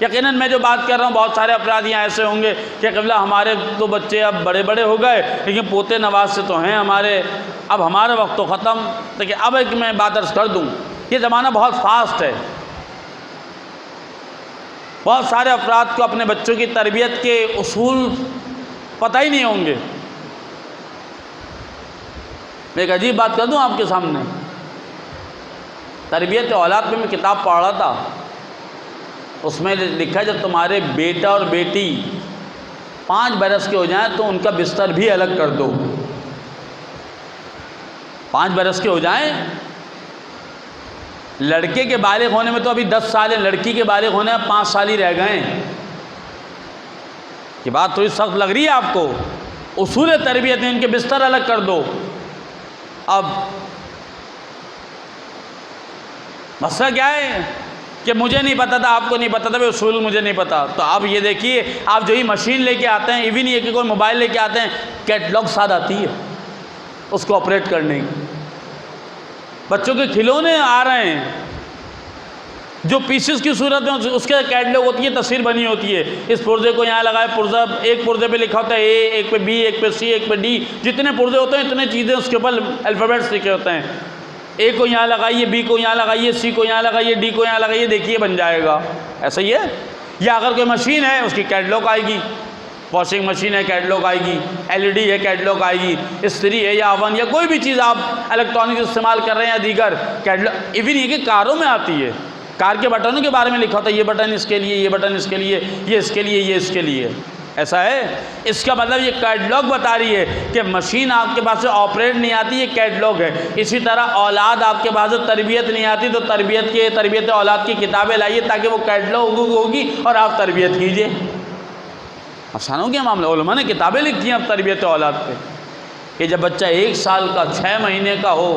یقیناً میں جو بات کر رہا ہوں بہت سارے افراد یہاں ایسے ہوں گے کہ قبلہ ہمارے تو بچے اب بڑے بڑے ہو گئے لیکن پوتے نواز سے تو ہیں ہمارے، اب ہمارا وقت تو ختم۔ لیکن اب ایک میں بات عرض کر دوں، یہ زمانہ بہت فاسٹ ہے، بہت سارے افراد کو اپنے بچوں کی تربیت کے اصول پتہ ہی نہیں ہوں گے۔ میں ایک عجیب بات کر دوں آپ کے سامنے، تربیت اولاد پہ میں کتاب پڑھ رہا تھا، اس میں لکھا جب تمہارے بیٹا اور بیٹی 5 برس کے ہو جائیں تو ان کا بستر بھی الگ کر دو۔ 5 برس کے ہو جائیں، لڑکے کے بالغ ہونے میں تو ابھی 10 سال ہے، لڑکی کے بالغ ہونے میں 5 سال ہی رہ گئے ہیں۔ یہ بات تھوڑی سخت لگ رہی ہے آپ کو، اصول تربیت میں ان کے بستر الگ کر دو۔ اب مسئلہ کیا ہے کہ مجھے نہیں پتا تھا، آپ کو نہیں پتا تھا، اصول مجھے نہیں پتا، تو اب یہ دیکھیے آپ جو ہی مشین لے کے آتے ہیں، ایون یہ کہ کوئی موبائل لے کے آتے ہیں، کیٹلاگ ساتھ آتی ہے اس کو آپریٹ کرنے کی۔ بچوں کے کھلونے آ رہے ہیں جو پیسز کی صورت میں اس کے کیٹلاگ ہوتی ہے، تصویر بنی ہوتی ہے، اس پرزے کو یہاں لگائے، پرزہ ایک پرزے پہ لکھا ہوتا ہے اے، ایک پہ بی، ایک پہ سی، ایک پہ ڈی، جتنے پرزے ہوتے ہیں اتنے چیزیں اس کے اوپر الفابیٹس لکھے ہوتے ہیں، اے کو یہاں لگائیے، بی کو یہاں لگائیے، سی کو یہاں لگائیے، ڈی کو یہاں لگائیے، دیکھیے بن جائے گا۔ ایسا ہی ہے۔ یا اگر کوئی مشین ہے اس کی کیٹلاگ آئے گی، واشنگ مشین ہے کیٹلاگ آئے گی، ایل ڈی ہے کیٹلاگ آئے گی، استری ہے یا اوون یا کوئی بھی چیز آپ الیکٹرانک استعمال کر رہے ہیں یا دیگر کیٹلاگ، ایون یہ کہ کاروں میں آتی ہے، کار کے بٹنوں کے بارے میں لکھا ہوتا ہے، یہ بٹن اس کے لیے، یہ بٹن اس کے لیے، یہ اس کے لیے، یہ اس کے لیے۔ ایسا ہے، اس کا مطلب یہ کیٹلاگ بتا رہی ہے کہ مشین آپ کے پاس سے آپریٹ نہیں آتی، یہ کیٹلاگ ہے۔ اسی طرح اولاد آپ کے پاس سے تربیت نہیں آتی تو تربیت اولاد کی کتابیں لائیے تاکہ وہ کیٹلاگ ہوگی اور آپ تربیت کیجئے۔ آسان ہو گیا معاملہ۔ علماء نے کتابیں لکھی ہیں اب تربیت اولاد پہ کہ جب بچہ 1 سال کا 6 مہینے کا ہو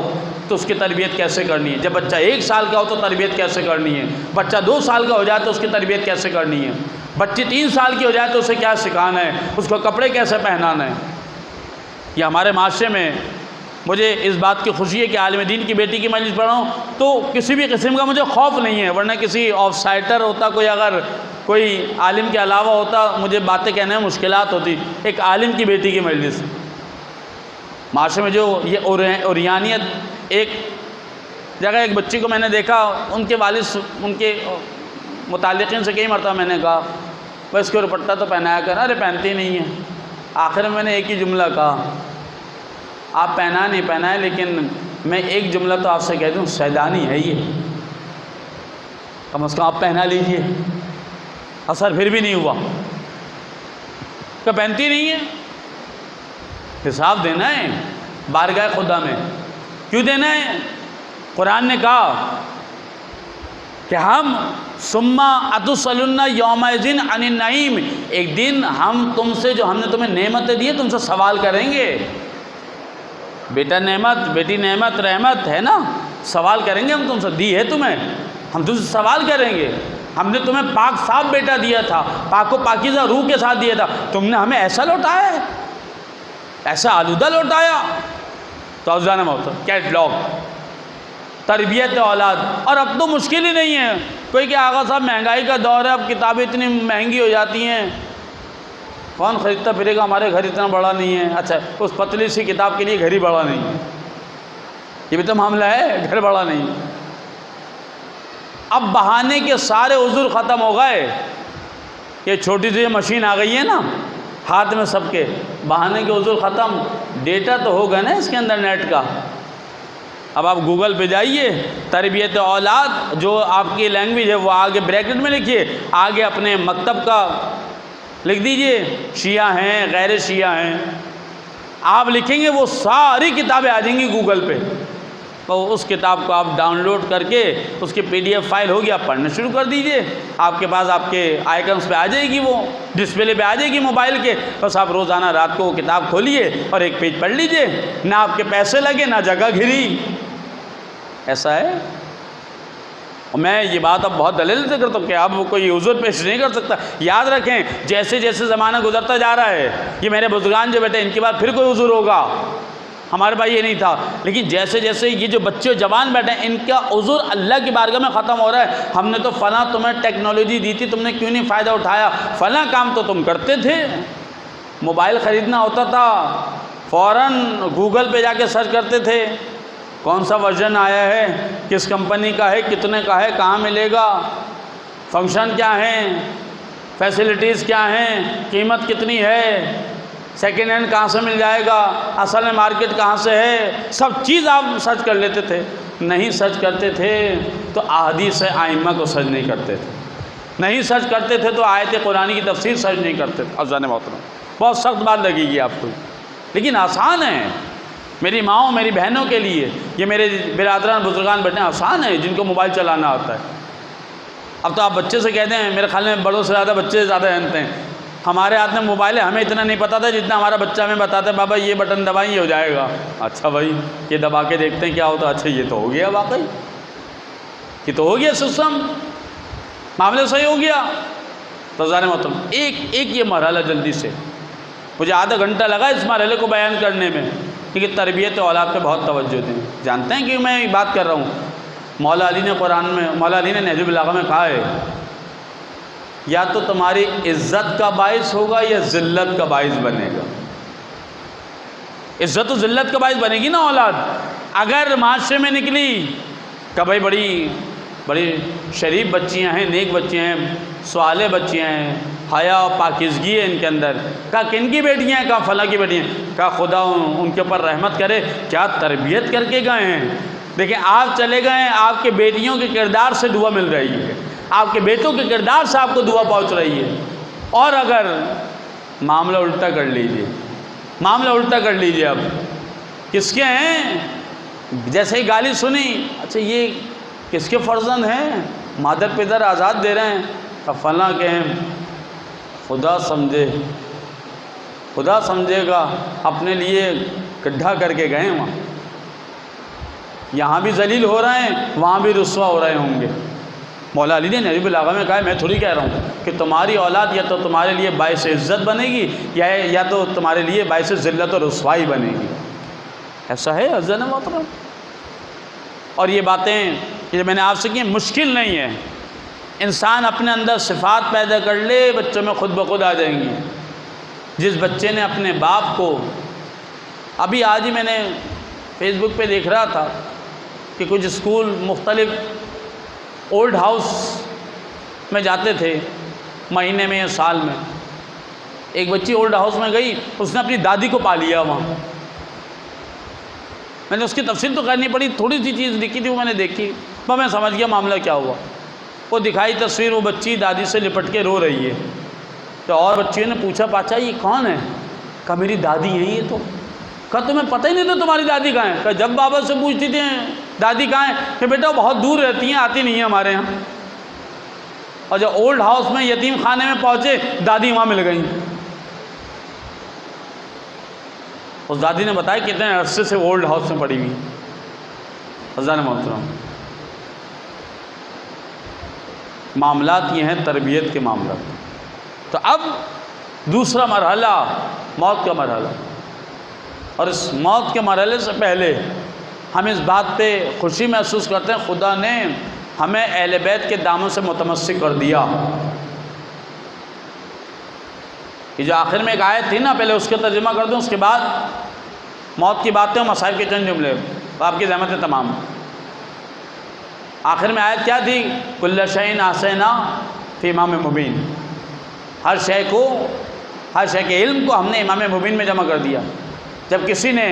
تو اس کی تربیت کیسے کرنی ہے، جب بچہ 1 سال کا ہو تو تربیت کیسے کرنی ہے، بچہ 2 سال کا ہو جائے تو اس کی تربیت کیسے کرنی ہے، بچی 3 سال کی ہو جائے تو اسے کیا سکھانا ہے، اس کو کپڑے کیسے پہنانا ہے۔ یہ ہمارے معاشرے میں مجھے اس بات کی خوشی ہے کہ عالم دین کی بیٹی کی مجلس پڑھ رہا ہوں تو کسی بھی قسم کا مجھے خوف نہیں ہے، ورنہ کسی آف سائٹر ہوتا، کوئی اگر کوئی عالم کے علاوہ ہوتا مجھے باتیں کہنے میں مشکلات ہوتی۔ ایک عالم کی بیٹی کی مجلس، معاشرے میں جو یہ اوریانیت، ایک جگہ ایک بچی کو میں نے دیکھا، ان کے والد ان کے متعلقین سے کئی مرتبہ میں نے کہا بس اس کو دوپٹہ تو پہنایا کر، ارے پہنتی نہیں ہے۔ آخر میں نے ایک ہی جملہ کہا، آپ پہنا نہیں پہنائے لیکن میں ایک جملہ تو آپ سے کہہ دوں، سیدانی ہے یہ، کم از کم آپ پہنا لیجئے۔ اثر پھر بھی نہیں ہوا کہ پہنتی نہیں ہے۔ حساب دینا ہے بارگاہ خدا میں، کیوں دینا ہے؟ قرآن نے کہا کہ ہم ثم اتسألن یومئذ عن النعیم، ایک دن ہم تم سے جو ہم نے تمہیں نعمتیں دی تم سے سوال کریں گے. بیٹا نعمت، بیٹی نعمت، رحمت ہے نا، سوال کریں گے ہم تم سے، دی ہے تمہیں، ہم تم سے سوال کریں گے. ہم نے تمہیں پاک صاف بیٹا دیا تھا، پاک و پاکیزہ روح کے ساتھ دیا تھا، تم نے ہمیں ایسا لوٹایا ہے، ایسا آلودہ لوٹایا. تو افضان محترم کیٹلاگ تربیت اولاد. اور اب تو مشکل ہی نہیں ہے کوئی کہ آغا صاحب مہنگائی کا دور ہے، اب کتابیں اتنی مہنگی ہو جاتی ہیں، کون خریدتا پھرے گا، ہمارے گھر اتنا بڑا نہیں ہے. اچھا اس پتلی سی کتاب کے لیے گھر ہی بڑا نہیں ہے، یہ بھی تو معاملہ ہے، گھر بڑا نہیں. اب بہانے کے سارے عذر ختم ہو گئے. یہ چھوٹی سی مشین آ گئی ہے نا ہاتھ میں سب کے، بہانے کے عذر ختم. ڈیٹا تو ہوگا نا اس کے اندر نیٹ کا. اب آپ گوگل پہ جائیے، تربیت اولاد جو آپ کی لینگویج ہے وہ آگے بریکٹ میں لکھیے، آگے اپنے مکتب کا لکھ دیجئے، شیعہ ہیں غیر شیعہ ہیں، آپ لکھیں گے وہ ساری کتابیں آ جائیں گی گوگل پہ. تو اس کتاب کو آپ ڈاؤن لوڈ کر کے اس کی PDF فائل ہوگی، آپ پڑھنا شروع کر دیجئے. آپ کے پاس آپ کے آئیکنس پہ آ جائے گی، وہ ڈسپلے پہ آ جائے گی موبائل کے. بس آپ روزانہ رات کو وہ کتاب کھولیے اور ایک پیج پڑھ لیجئے، نہ آپ کے پیسے لگے نہ جگہ گھری. ایسا ہے. اور میں یہ بات اب بہت دلیل سے کرتا ہوں کہ اب کوئی عذر پیش نہیں کر سکتا. یاد رکھیں جیسے جیسے زمانہ گزرتا جا رہا ہے، یہ میرے بزرگان جو بیٹھے ان کے بعد پھر کوئی عذر ہوگا، ہمارے پاس یہ نہیں تھا. لیکن جیسے جیسے یہ جو بچے جوان بیٹھے ہیں ان کا عذر اللہ کی بارگاہ میں ختم ہو رہا ہے. ہم نے تو فلاں تمہیں ٹیکنالوجی دی تھی، تم نے کیوں نہیں فائدہ اٹھایا؟ فلاں کام تو تم کرتے تھے. موبائل خریدنا ہوتا تھا فوراً گوگل پہ جا کے سرچ کرتے تھے کون سا ورژن آیا ہے، کس کمپنی کا ہے، کتنے کا ہے، کہاں ملے گا، فنکشن کیا ہیں، فیسلٹیز کیا ہیں، قیمت کتنی ہے، سیکنڈ ہینڈ کہاں سے مل جائے گا، اصل میں مارکیٹ کہاں سے ہے، سب چیز آپ سرچ کر لیتے تھے. نہیں سرچ کرتے تھے تو احادیث ائمہ کو سرچ نہیں کرتے تھے، نہیں سرچ کرتے تھے تو آیت قرآن کی تفسیر سرچ نہیں کرتے تھے. افضان محترم بہت سخت بات لگے گی آپ کو، لیکن آسان ہے. میری ماؤں میری بہنوں کے لیے، یہ میرے برادران بزرگان بیٹھے آسان ہے جن کو موبائل چلانا آتا ہے. اب تو آپ بچے سے کہتے ہیں، میرے خیال میں بڑوں سے زیادہ بچے زیادہ جانتے ہیں. ہمارے ہاتھ میں موبائل ہے، ہمیں اتنا نہیں پتا تھا جتنا ہمارا بچہ ہمیں بتاتا ہے، بابا یہ بٹن دبائیں یہ ہو جائے گا. اچھا بھائی یہ دبا کے دیکھتے ہیں کیا ہوتا ہے، اچھا یہ تو ہو گیا، واقعی یہ تو ہو گیا، سسٹم معاملہ صحیح ہو گیا. تو ظاہر محترم ایک یہ مرحلہ جلدی سے، مجھے آدھا گھنٹہ لگا اس مرحلے کو بیان کرنے میں، کیونکہ تربیت اولاد پہ بہت توجہ دیں. جانتے ہیں کہ میں یہ بات کر رہا ہوں، مولا علی نے قرآن میں، مولا علی نے نہج البلاغہ میں کہا ہے یا تو تمہاری عزت کا باعث ہوگا یا ذلت کا باعث بنے گا. عزت و ذلت کا باعث بنے گی نا اولاد. اگر معاشرے میں نکلی کہ بھائی بڑی شریف بچیاں ہیں، نیک بچیاں ہیں، صالح بچیاں ہیں، حیا و پاکیزگی ہے ان کے اندر، کہا کن کی بیٹیاں ہیں، کہا فلاں کی بیٹیاں ہیں، کہا خدا ان کے اوپر رحمت کرے، کیا تربیت کر کے گئے ہیں. دیکھیں آپ چلے گئے ہیں، آپ کے بیٹیوں کے کردار سے دعا مل رہی ہے، آپ کے بیٹوں کے کردار سے آپ کو دعا پہنچ رہی ہے. اور اگر معاملہ الٹا کر لیجئے، معاملہ الٹا کر لیجئے، اب کس کے ہیں، جیسے ہی گالی سنی، اچھا یہ کس کے فرزند ہیں، مادر پدر آزاد دے رہے ہیں، فلاں کے ہیں. خدا سمجھے گا اپنے لیے گڈھا کر کے گئے وہاں، یہاں بھی ذلیل ہو رہے ہیں وہاں بھی رسوا ہو رہے ہوں گے. مولا علی نے نہج البلاغہ میں کہا ہے، میں تھوڑی کہہ رہا ہوں کہ تمہاری اولاد یا تو تمہارے لیے باعث عزت بنے گی یا تو تمہارے لیے باعث ذلت و رسوائی بنے گی. ایسا ہے عزیزان محترم. اور یہ باتیں جو میں نے آپ سے کی مشکل نہیں ہے، انسان اپنے اندر صفات پیدا کر لے بچوں میں خود بخود آ جائیں گی. جس بچے نے اپنے باپ کو، ابھی آج ہی میں نے فیس بک پہ دیکھ رہا تھا کہ کچھ اسکول مختلف اولڈ ہاؤس میں جاتے تھے مہینے میں یا سال میں. ایک بچی اولڈ ہاؤس میں گئی، اس نے اپنی دادی کو پا لیا وہاں. میں نے اس کی تفصیل تو کرنی پڑی، تھوڑی سی چیز لکھی تھی وہ میں نے دیکھی، تو میں سمجھ گیا معاملہ کیا ہوا. وہ دکھائی تصویر، وہ بچی دادی سے لپٹ کے رو رہی ہے. تو اور بچیوں نے پوچھا پاچا یہ کون ہے؟ کہا میری دادی ہے یہ تو. کہا تمہیں پتہ ہی نہیں تھا تمہاری دادی کہاں ہے؟ کہا جب بابا سے پوچھتی تھی دادی کہاں ہے، کہ بیٹا بہت دور رہتی ہیں، آتی نہیں ہیں ہمارے یہاں. اور جب اولڈ ہاؤس میں یتیم خانے میں پہنچے دادی وہاں مل گئیں. اس دادی نے بتایا کتنے عرصے سے اولڈ ہاؤس میں پڑی ہوئی. حضرات محترم، معاملات یہ ہیں تربیت کے معاملات. تو اب دوسرا مرحلہ موت کا مرحلہ، اور اس موت کے مرحلے سے پہلے ہم اس بات پہ خوشی محسوس کرتے ہیں خدا نے ہمیں اہل بیت کے دامن سے متمسک کر دیا. یہ جو آخر میں ایک آیت تھی نا، پہلے اس کا ترجمہ کر دوں، اس کے بعد موت کی باتیں اور مصائب کے چند جملے آپ کی زحمت تمام. آخر میں آیت کیا تھی؟ کل شیء احصیناہ فی امام مبین. ہر شے کے علم کو ہم نے امام مبین میں جمع کر دیا. جب کسی نے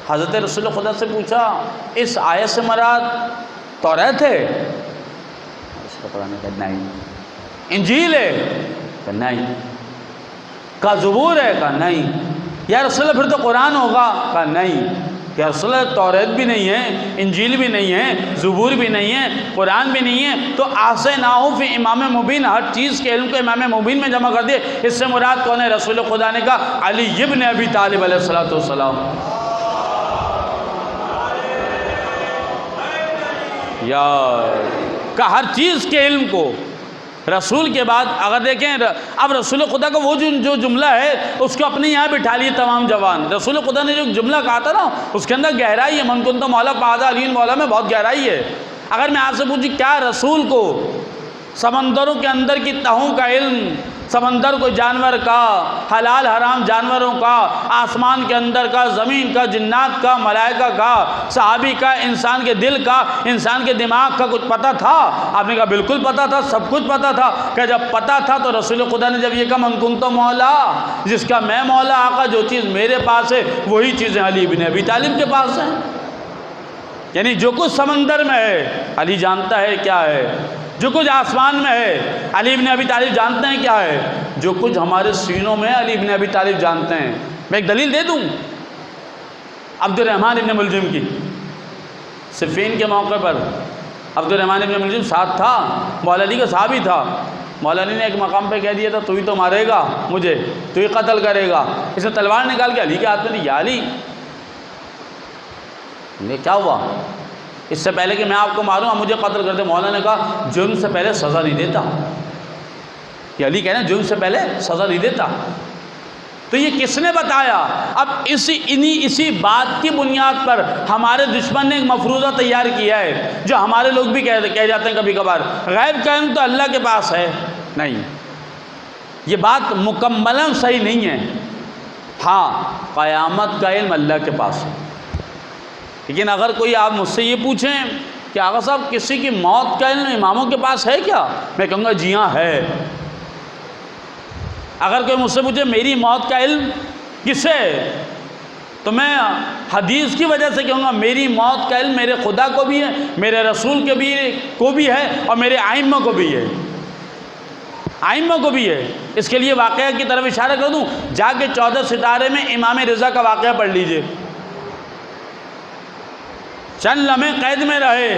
حضرت رسول خدا سے پوچھا اس آیت سے مراد توریت ہے؟ اس کا قرآن کہا نہیں. انجیل ہے؟ کہا نہیں. کہا زبور ہے؟ کہا نہیں. یا رسول اللہ پھر تو قرآن ہوگا؟ کہا نہیں. یا رسول اللہ توریت بھی نہیں ہے، انجیل بھی نہیں ہے، زبور بھی نہیں ہے، قرآن بھی نہیں ہے، تو احصیناہ فی امام مبین، ہر چیز کے علم کو امام مبین میں جمع کر دے. اس سے مراد کون ہے؟ رسول خدا نے کہا علی ابن ابی طالب علیہ الصلوۃ والسلام. یا کہ ہر چیز کے علم کو رسول کے بعد اگر دیکھیں، اب رسول خدا کا وہ جو جملہ ہے اس کو اپنے یہاں بٹھا لیے تمام جوان. رسول خدا نے جو جملہ کہا تھا نا اس کے اندر گہرائی ہے. من کنت مولا فہذا علی مولا میں بہت گہرائی ہے. اگر میں آپ سے پوچھوں کیا رسول کو سمندروں کے اندر کی تہوں کا علم، سمندر کو جانور کا، حلال حرام جانوروں کا، آسمان کے اندر کا، زمین کا، جنات کا، ملائکہ کا، صحابی کا، انسان کے دل کا، انسان کے دماغ کا کچھ پتہ تھا؟ آپ نے کہا بالکل پتہ تھا، سب کچھ پتہ تھا. کہ جب پتہ تھا تو رسول خدا نے جب یہ کہا من کنت مولا، جس کا میں مولا آقا، جو چیز میرے پاس ہے وہی چیزیں علی بن ابی طالب کے پاس ہیں. یعنی جو کچھ سمندر میں ہے علی جانتا ہے کیا ہے، جو کچھ آسمان میں ہے علی بن ابی طالب جانتے ہیں کیا ہے، جو کچھ ہمارے سینوں میں علی بن ابی طالب جانتے ہیں. میں ایک دلیل دے دوں، عبد الرحمن ابن ملجم کی. صفین کے موقع پر عبد الرحمن ابن ملجم ساتھ تھا، مولا علی کا صحابی تھا. مولا علی نے ایک مقام پہ کہہ دیا تھا تو ہی تو مارے گا مجھے، تو ہی قتل کرے گا. اس نے تلوار نکال کے علی کے ہاتھ میں دی. یا علی، یہ کیا ہوا؟ اس سے پہلے کہ میں آپ کو ماروں آپ مجھے قتل کر دے. مولا نے کہا جرم سے پہلے سزا نہیں دیتا. یہ علی کہنا جرم سے پہلے سزا نہیں دیتا. تو یہ کس نے بتایا؟ اب اسی بات کی بنیاد پر ہمارے دشمن نے ایک مفروضہ تیار کیا ہے جو ہمارے لوگ بھی کہہ جاتے ہیں کبھی کبھار، غیب کا علم تو اللہ کے پاس ہے. نہیں، یہ بات مکملاً صحیح نہیں ہے. ہاں، قیامت کا علم اللہ کے پاس ہے. لیکن اگر کوئی آپ مجھ سے یہ پوچھیں کہ آقا صاحب کسی کی موت کا علم اماموں کے پاس ہے کیا، میں کہوں گا جی ہاں ہے. اگر کوئی مجھ سے پوچھے میری موت کا علم کس ہے، تو میں حدیث کی وجہ سے کہوں گا میری موت کا علم میرے خدا کو بھی ہے، میرے رسول کو بھی ہے، اور میرے ائمہ کو بھی ہے. ائمہ کو بھی ہے. اس کے لیے واقعہ کی طرف اشارہ کر دوں، جا کے 14 ستارے میں امام رضا کا واقعہ پڑھ لیجئے. چند لمحے قید میں رہے،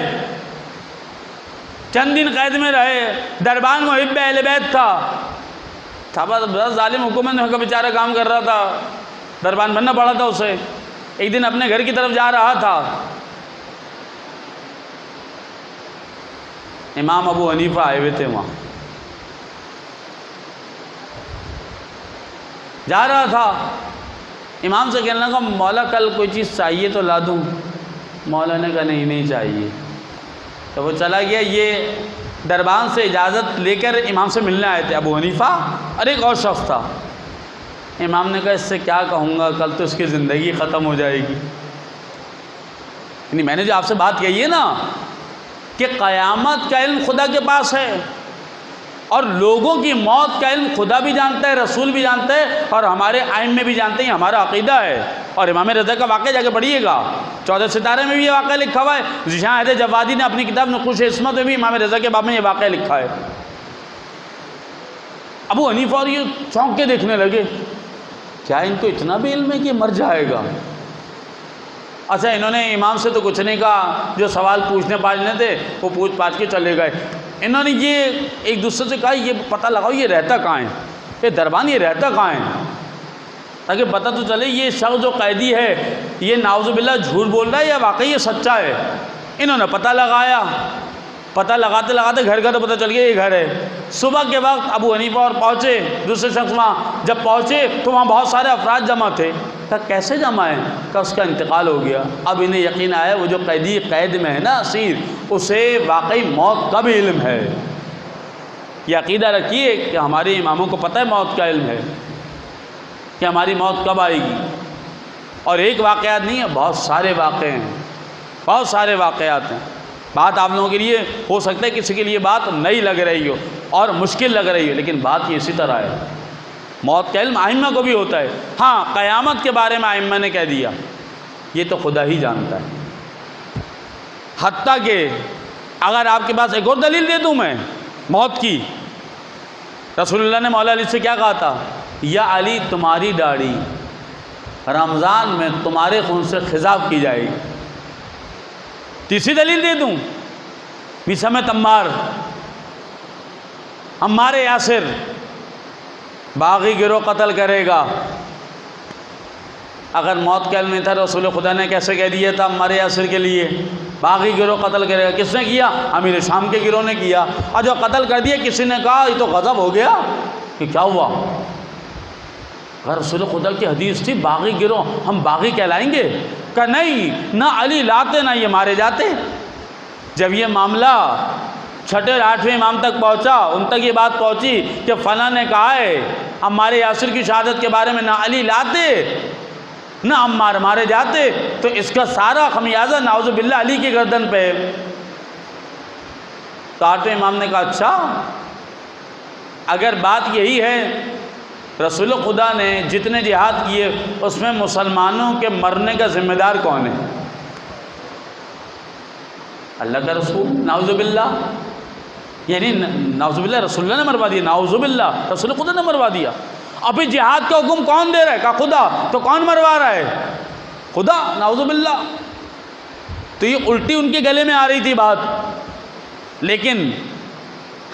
چند دن قید میں رہے. دربان محب اہل بیت تھا، بہت ظالم حکومت میں کا بیچارہ کام کر رہا تھا، دربان بننا پڑا تھا اسے. ایک دن اپنے گھر کی طرف جا رہا تھا، امام ابو حنیفہ آئے ہوئے تھے. وہاں جا رہا تھا، امام سے کہنے لگا مولا کل کوئی چیز چاہیے تو لا دوں. مولا نے کہا نہیں چاہیے. تو وہ چلا گیا. یہ دربان سے اجازت لے کر امام سے ملنے آئے تھے ابو حنیفہ اور ایک اور شخص تھا. امام نے کہا اس سے کیا کہوں گا، کل تو اس کی زندگی ختم ہو جائے گی. یعنی میں نے جو آپ سے بات کہی ہے نا کہ قیامت کا علم خدا کے پاس ہے، اور لوگوں کی موت کا علم خدا بھی جانتا ہے، رسول بھی جانتا ہے، اور ہمارے ائمہ بھی جانتے ہیں. ہمارا عقیدہ ہے. اور امام رضا کا واقعہ جا کے پڑھیے گا، 14 ستارے میں بھی یہ واقعہ لکھا ہوا ہے. ذیشان حیدر جوادی نے اپنی کتاب نقوش عصمت میں بھی امام رضا کے باب میں یہ واقعہ لکھا ہے. ابو حنیفہ اور یہ چونک کے دیکھنے لگے، کیا ان کو اتنا بھی علم ہے کہ مر جائے گا؟ اچھا، انہوں نے امام سے تو کچھ نہیں کہا، جو سوال پوچھنے تھے وہ پوچھ پاچھ کے چلے گئے. انہوں نے یہ ایک دوسرے سے کہا یہ پتہ لگاؤ یہ رہتا کہاں ہے، یہ دربان یہ رہتا کہاں ہے، تاکہ پتہ تو چلے یہ شخص جو قیدی ہے یہ نعوذ باللہ جھوٹ بول رہا ہے یا واقعی یہ سچا ہے۔ انہوں نے پتہ لگایا، پتہ لگاتے لگاتے گھر کا تو پتہ چل گیا یہ گھر ہے۔ صبح کے وقت ابو حنیفہ اور پہنچے، دوسرے شخص وہاں جب پہنچے تو وہاں بہت سارے افراد جمع تھے۔ کہا کیسے جمع ہے؟ کہا اس کا انتقال ہو گیا۔ اب انہیں یقین آیا وہ جو قیدی قید میں ہے نا اسیر، اسے واقعی موت کا بھی علم ہے۔ یہ عقیدہ رکھیے کہ ہمارے اماموں کو پتہ ہے موت کا علم ہے کہ ہماری موت کب آئے گی، اور ایک واقعات نہیں ہے، بہت سارے واقعے ہیں، بہت سارے واقعات ہیں۔ بات آپ لوگوں کے لیے ہو سکتا ہے کسی کے لیے بات نئی لگ رہی ہو اور مشکل لگ رہی ہو، لیکن بات یہ اسی طرح ہے۔ موت کا علم ائمہ کو بھی ہوتا ہے۔ ہاں قیامت کے بارے میں ائمہ نے کہہ دیا یہ تو خدا ہی جانتا ہے، حتیٰ کہ اگر آپ کے پاس ایک اور دلیل دے دوں میں موت کی، رسول اللہ نے مولا علی سے کیا کہا تھا؟ یا علی تمہاری داڑھی رمضان میں تمہارے خون سے خضاب کی جائے گی۔ تیسری دلیل دے دوں، بسمت عمار یاسر باغی گروہ قتل کرے گا۔ اگر موت کا علم نہیں تھا رسول خدا نے کیسے کہہ دیا تھا عمار یاسر کے لیے باغی گروہ قتل کرے گا؟ کس نے کیا؟ امیر شام کے گروہ نے کیا، اور جو قتل کر دیا کسی نے کہا یہ تو غضب ہو گیا کہ کیا ہوا؟ اگر رسول خدا کی حدیث تھی باغی گروہ ہم باغی کہلائیں گے؟ کہ نہیں، نہ علی لاتے نہ یہ مارے جاتے۔ جب یہ معاملہ چھٹے اور آٹھویں امام تک پہنچا، ان تک یہ بات پہنچی کہ فلاں نے کہا ہے عمار یاسر کی شہادت کے بارے میں، نہ علی لاتے نہ عمار مارے جاتے، تو اس کا سارا خمیازہ نعوذ باللہ علی کی گردن پہ۔ تو آٹھویں امام نے کہا اچھا اگر بات یہی ہے، رسول خدا نے جتنے جہاد کیے اس میں مسلمانوں کے مرنے کا ذمہ دار کون ہے؟ اللہ کا رسول، نعوذ باللہ، یعنی نعوذ باللہ رسول اللہ نے مروا دیا، نعوذ باللہ رسول خدا نے مروا دیا۔ ابھی جہاد کا حکم کون دے رہا ہے؟ کہا خدا، تو کون مروا رہا ہے؟ خدا، نعوذ باللہ۔ تو یہ الٹی ان کے گلے میں آ رہی تھی بات، لیکن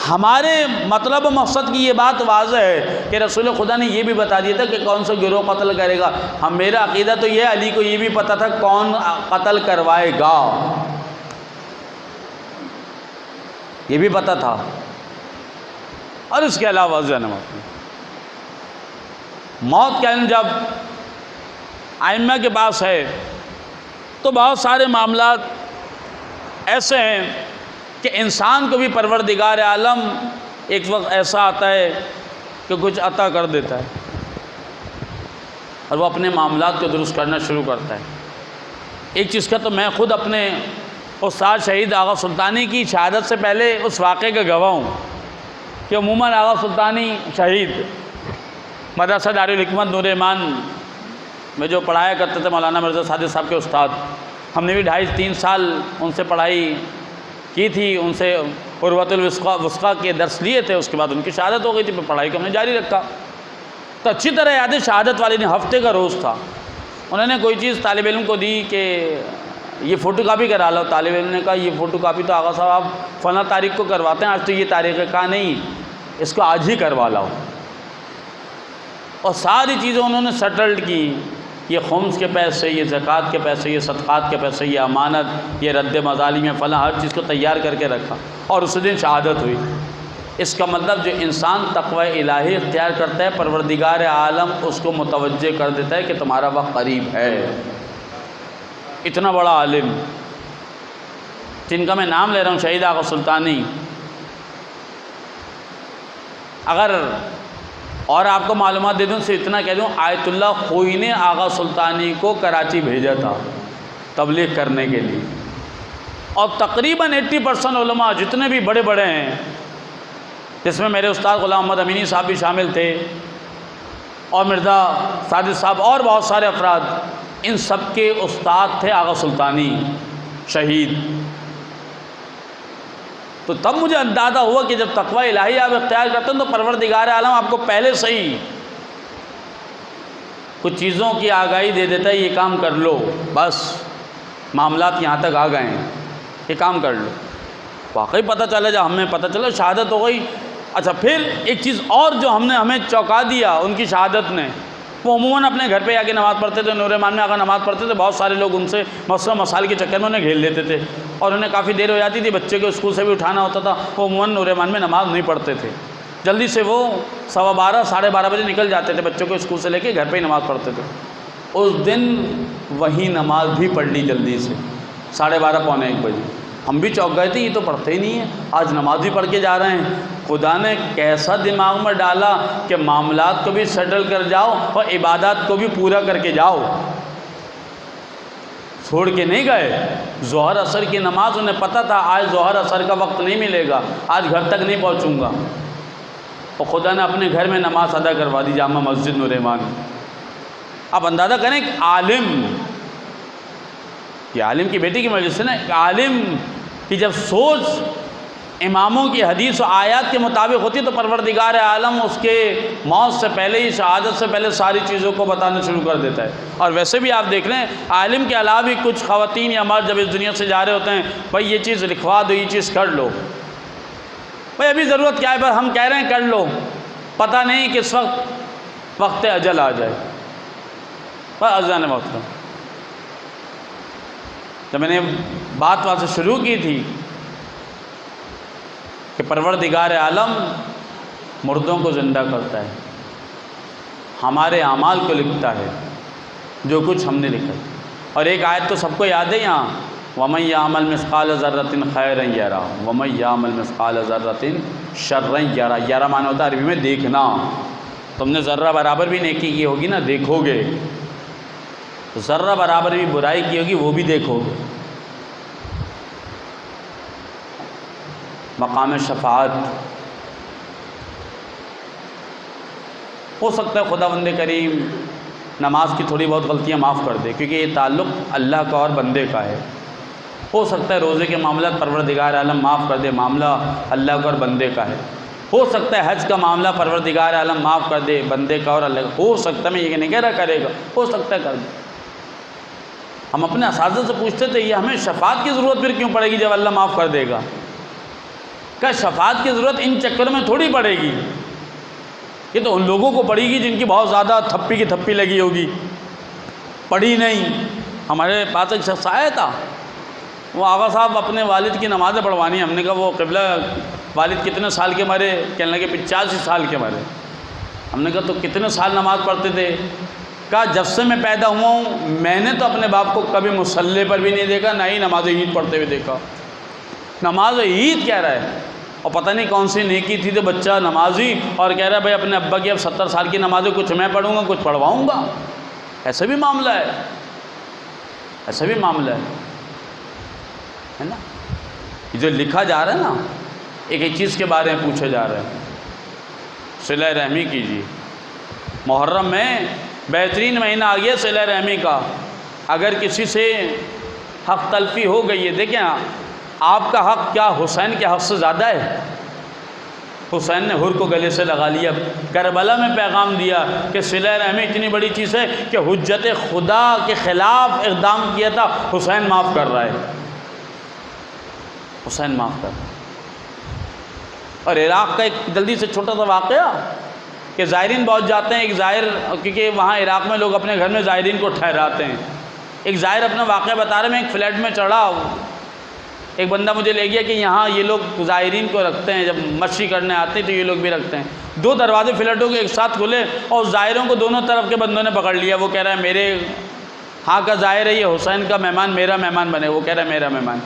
ہمارے مطلب و مقصد کی یہ بات واضح ہے کہ رسول خدا نے یہ بھی بتا دیا تھا کہ کون سا گروہ قتل کرے گا۔ ہم میرا عقیدہ تو یہ علی کو یہ بھی پتہ تھا کون قتل کروائے گا، یہ بھی پتہ تھا، اور اس کے علاوہ موت کا علم جب ائمہ کے پاس ہے تو بہت سارے معاملات ایسے ہیں کہ انسان کو بھی پروردگار عالم ایک وقت ایسا آتا ہے کہ کچھ عطا کر دیتا ہے اور وہ اپنے معاملات کو درست کرنا شروع کرتا ہے۔ ایک چیز کا تو میں خود اپنے استاد شہید آغا سلطانی کی شہادت سے پہلے اس واقعے کا گواہ ہوں کہ عموماً آغا سلطانی شہید مدرسہ دارالحکمت نور ایمان میں جو پڑھایا کرتے تھے مولانا مرزا صادق صاحب کے استاد، ہم نے بھی 2.5-3 سال ان سے پڑھائی کی تھی، ان سے عروۃ الوثقیٰ کے درس لیے تھے، اس کے بعد ان کی شہادت ہو گئی تھی، پھر پڑھائی کو ہم نے جاری رکھا۔ تو اچھی طرح یاد ہے شہادت والے دن ہفتے کا روز تھا، انہوں نے کوئی چیز طالب علم کو دی کہ یہ فوٹو کاپی کرا لو۔ طالب علم نے کہا یہ فوٹو کاپی تو آغا صاحب آپ فلاں تاریخ کو کرواتے ہیں، آج تو یہ تاریخ ہے۔ کہا نہیں، اس کو آج ہی کروا لاؤ، اور ساری چیزیں انہوں نے سیٹلڈ کی، یہ خمس کے پیسے، یہ زکوٰۃ کے پیسے، یہ صدقات کے پیسے، یہ امانت، یہ رد مظالم، فلاں، ہر چیز کو تیار کر کے رکھا، اور اس دن شہادت ہوئی۔ اس کا مطلب جو انسان تقوی الہی اختیار کرتا ہے پروردگار عالم اس کو متوجہ کر دیتا ہے کہ تمہارا وقت قریب ہے۔ اتنا بڑا عالم جن کا میں نام لے رہا ہوں، شہید آغا سلطانی، اگر اور آپ کو معلومات دے دوں سے اتنا کہہ دوں، آیت اللہ خوئی نے آغا سلطانی کو کراچی بھیجا تھا تبلیغ کرنے کے لیے، اور تقریباً 80% علماء جتنے بھی بڑے بڑے ہیں، جس میں میرے استاد غلام محمد امینی صاحب بھی شامل تھے، اور مرزا صادق صاحب اور بہت سارے افراد، ان سب کے استاد تھے آغا سلطانی شہید۔ تو تب مجھے اندازہ ہوا کہ جب تقوی الہی آپ اختیار کرتے ہیں تو پروردگار عالم آپ کو پہلے سے ہی کچھ چیزوں کی آگاہی دے دیتا ہے، یہ کام کر لو، بس معاملات یہاں تک آ گئے ہیں، یہ کام کر لو۔ واقعی پتہ چلا، جب ہمیں پتہ چلا شہادت ہو گئی۔ اچھا پھر ایک چیز اور جو ہمیں چونکا دیا ان کی شہادت نے، وہ عموماً اپنے گھر پہ آ کے نماز پڑھتے تھے، نور ایمان میں آ کر نماز پڑھتے تھے، بہت سارے لوگ ان سے مسئلہ مسائل کے چکر میں انہیں گھیر لیتے تھے، اور انہیں کافی دیر ہو جاتی تھی، بچے کو اسکول سے بھی اٹھانا ہوتا تھا، وہ عموماً نور ایمان میں نماز نہیں پڑھتے تھے، جلدی سے وہ 12:15 ساڑھے 12 بجے نکل جاتے تھے، بچوں کو اسکول سے لے کے گھر پہ ہی نماز پڑھتے تھے۔ اس دن وہی نماز بھی پڑھ لی جلدی سے 12:30 پونے 1 بجے۔ ہم بھی چونک گئے تھے، یہ تو پڑھتے ہی نہیں ہیں، آج نماز بھی پڑھ کے جا رہے ہیں۔ خدا نے کیسا دماغ میں ڈالا کہ معاملات کو بھی سیٹل کر جاؤ اور عبادات کو بھی پورا کر کے جاؤ، چھوڑ کے نہیں گئے۔ ظہر عصر کی نماز انہیں پتہ تھا آج ظہر عصر کا وقت نہیں ملے گا، آج گھر تک نہیں پہنچوں گا، اور خدا نے اپنے گھر میں نماز ادا کروا دی جامع مسجد نور ایمان۔ آپ اندازہ کریں کہ عالم، یہ عالم کی بیٹی کی مجلس ہے نا، ایک عالم کی جب سوچ اماموں کی حدیث و آیات کے مطابق ہوتی ہے تو پروردگار عالم اس کے موت سے پہلے ہی، شہادت سے پہلے ساری چیزوں کو بتانا شروع کر دیتا ہے۔ اور ویسے بھی آپ دیکھ رہے ہیں عالم کے علاوہ بھی کچھ خواتین یا مرد جب اس دنیا سے جا رہے ہوتے ہیں، بھائی یہ چیز لکھوا دو، یہ چیز کر لو، بھائی ابھی ضرورت کیا ہے، پر ہم کہہ رہے ہیں کر لو، پتہ نہیں کس وقت اجل آ جائے۔ پر اذان محترم، جب میں نے بات وہاں سے شروع کی تھی کہ پروردگار عالم مردوں کو زندہ کرتا ہے، ہمارے اعمال کو لکھتا ہے، جو کچھ ہم نے لکھا ہے۔ اور ایک آیت تو سب کو یاد ہے یہاں، وَمَن يَعْمَلْ مِثْقَالَ ذَرَّةٍ خَيْرًا يَرَهُ وَمَن يَعْمَلْ مِثْقَالَ ذَرَّةٍ شَرًّا يَرَهُ۔ یرا معنی ہوتا ہے عربی میں دیکھنا، تم نے ذرہ برابر بھی نیکی کی ہوگی نا، دیکھو گے، ذرہ برابر بھی برائی کی ہوگی وہ بھی دیکھو گے۔ مقام شفاعت، ہو سکتا ہے خداوند کریم نماز کی تھوڑی بہت غلطیاں معاف کر دے، کیونکہ یہ تعلق اللہ کا اور بندے کا ہے۔ ہو سکتا ہے روزے کے معاملات پروردگار عالم معاف کر دے، معاملہ اللہ کا اور بندے کا ہے۔ ہو سکتا ہے حج کا معاملہ پروردگار عالم معاف کر دے، بندے کا اور اللہ کا۔ ہو سکتا ہے، میں یہ نہیں کہہ رہا کرے گا، ہو سکتا ہے کر دے۔ ہم اپنے اساتذہ سے پوچھتے تھے یہ ہمیں شفاعت کی ضرورت پھر کیوں پڑے گی جب اللہ معاف کر دے گا؟ کہ شفاعت کی ضرورت ان چکروں میں تھوڑی پڑے گی، یہ تو ان لوگوں کو پڑے گی جن کی بہت زیادہ تھپی کی تھپی لگی ہوگی، پڑھی نہیں۔ ہمارے پاس ایک شخص آیا تھا، وہ آغا صاحب اپنے والد کی نمازیں پڑھوانی، ہم نے کہا وہ قبلہ والد کتنے سال کے مرے؟ کہنے لگے 85 سال کے مرے۔ ہم نے کہا تو کتنے سال نماز پڑھتے تھے؟ کہا جب سے میں پیدا ہوا ہوں میں نے تو اپنے باپ کو کبھی مصلی پر بھی نہیں دیکھا، نہ ہی نماز عید پڑھتے ہوئے دیکھا۔ نماز عید کہہ رہا ہے، اور پتہ نہیں کون سی نیکی تھی تو بچہ نمازی، اور کہہ رہا ہے بھائی اپنے ابا کی اب 70 سال کی نمازیں کچھ میں پڑھوں گا کچھ پڑھواؤں گا۔ ایسا بھی معاملہ ہے، ایسا بھی معاملہ ہے نا۔ یہ جو لکھا جا رہا ہے نا، ایک ایک چیز کے بارے میں پوچھا جا رہا ہے، صلہ رحمی کیجیے۔ محرم میں بہترین مہینہ آ گیا صلہ رحمی کا۔ اگر کسی سے حق تلفی ہو گئی ہے، دیکھیں آپ کا حق کیا حسین کے حق سے زیادہ ہے؟ حسین نے حر کو گلے سے لگا لیا، کربلا میں پیغام دیا کہ صلہ رحمی اتنی بڑی چیز ہے کہ حجت خدا کے خلاف اقدام کیا تھا، حسین معاف کر رہا ہے، حسین معاف کر رہا ہے۔ اور عراق کا ایک جلدی سے چھوٹا سا واقعہ کہ زائرین بہت جاتے ہیں، ایک زائر، کیونکہ وہاں عراق میں لوگ اپنے گھر میں زائرین کو ٹھہراتے ہیں، ایک زائر اپنا واقعہ بتا رہے، میں ایک فلیٹ میں چڑھا، ایک بندہ مجھے لے گیا کہ یہاں یہ لوگ زائرین کو رکھتے ہیں، جب مشی کرنے آتے ہیں تو یہ لوگ بھی رکھتے ہیں۔ 2 دروازے فلیٹوں کے ایک ساتھ کھلے اور زائروں کو دونوں طرف کے بندوں نے پکڑ لیا۔ وہ کہہ رہا ہے میرے ہاں کا زائر ہے، یہ حسین کا مہمان، میرا مہمان بنے، وہ کہہ رہا ہے میرا مہمان۔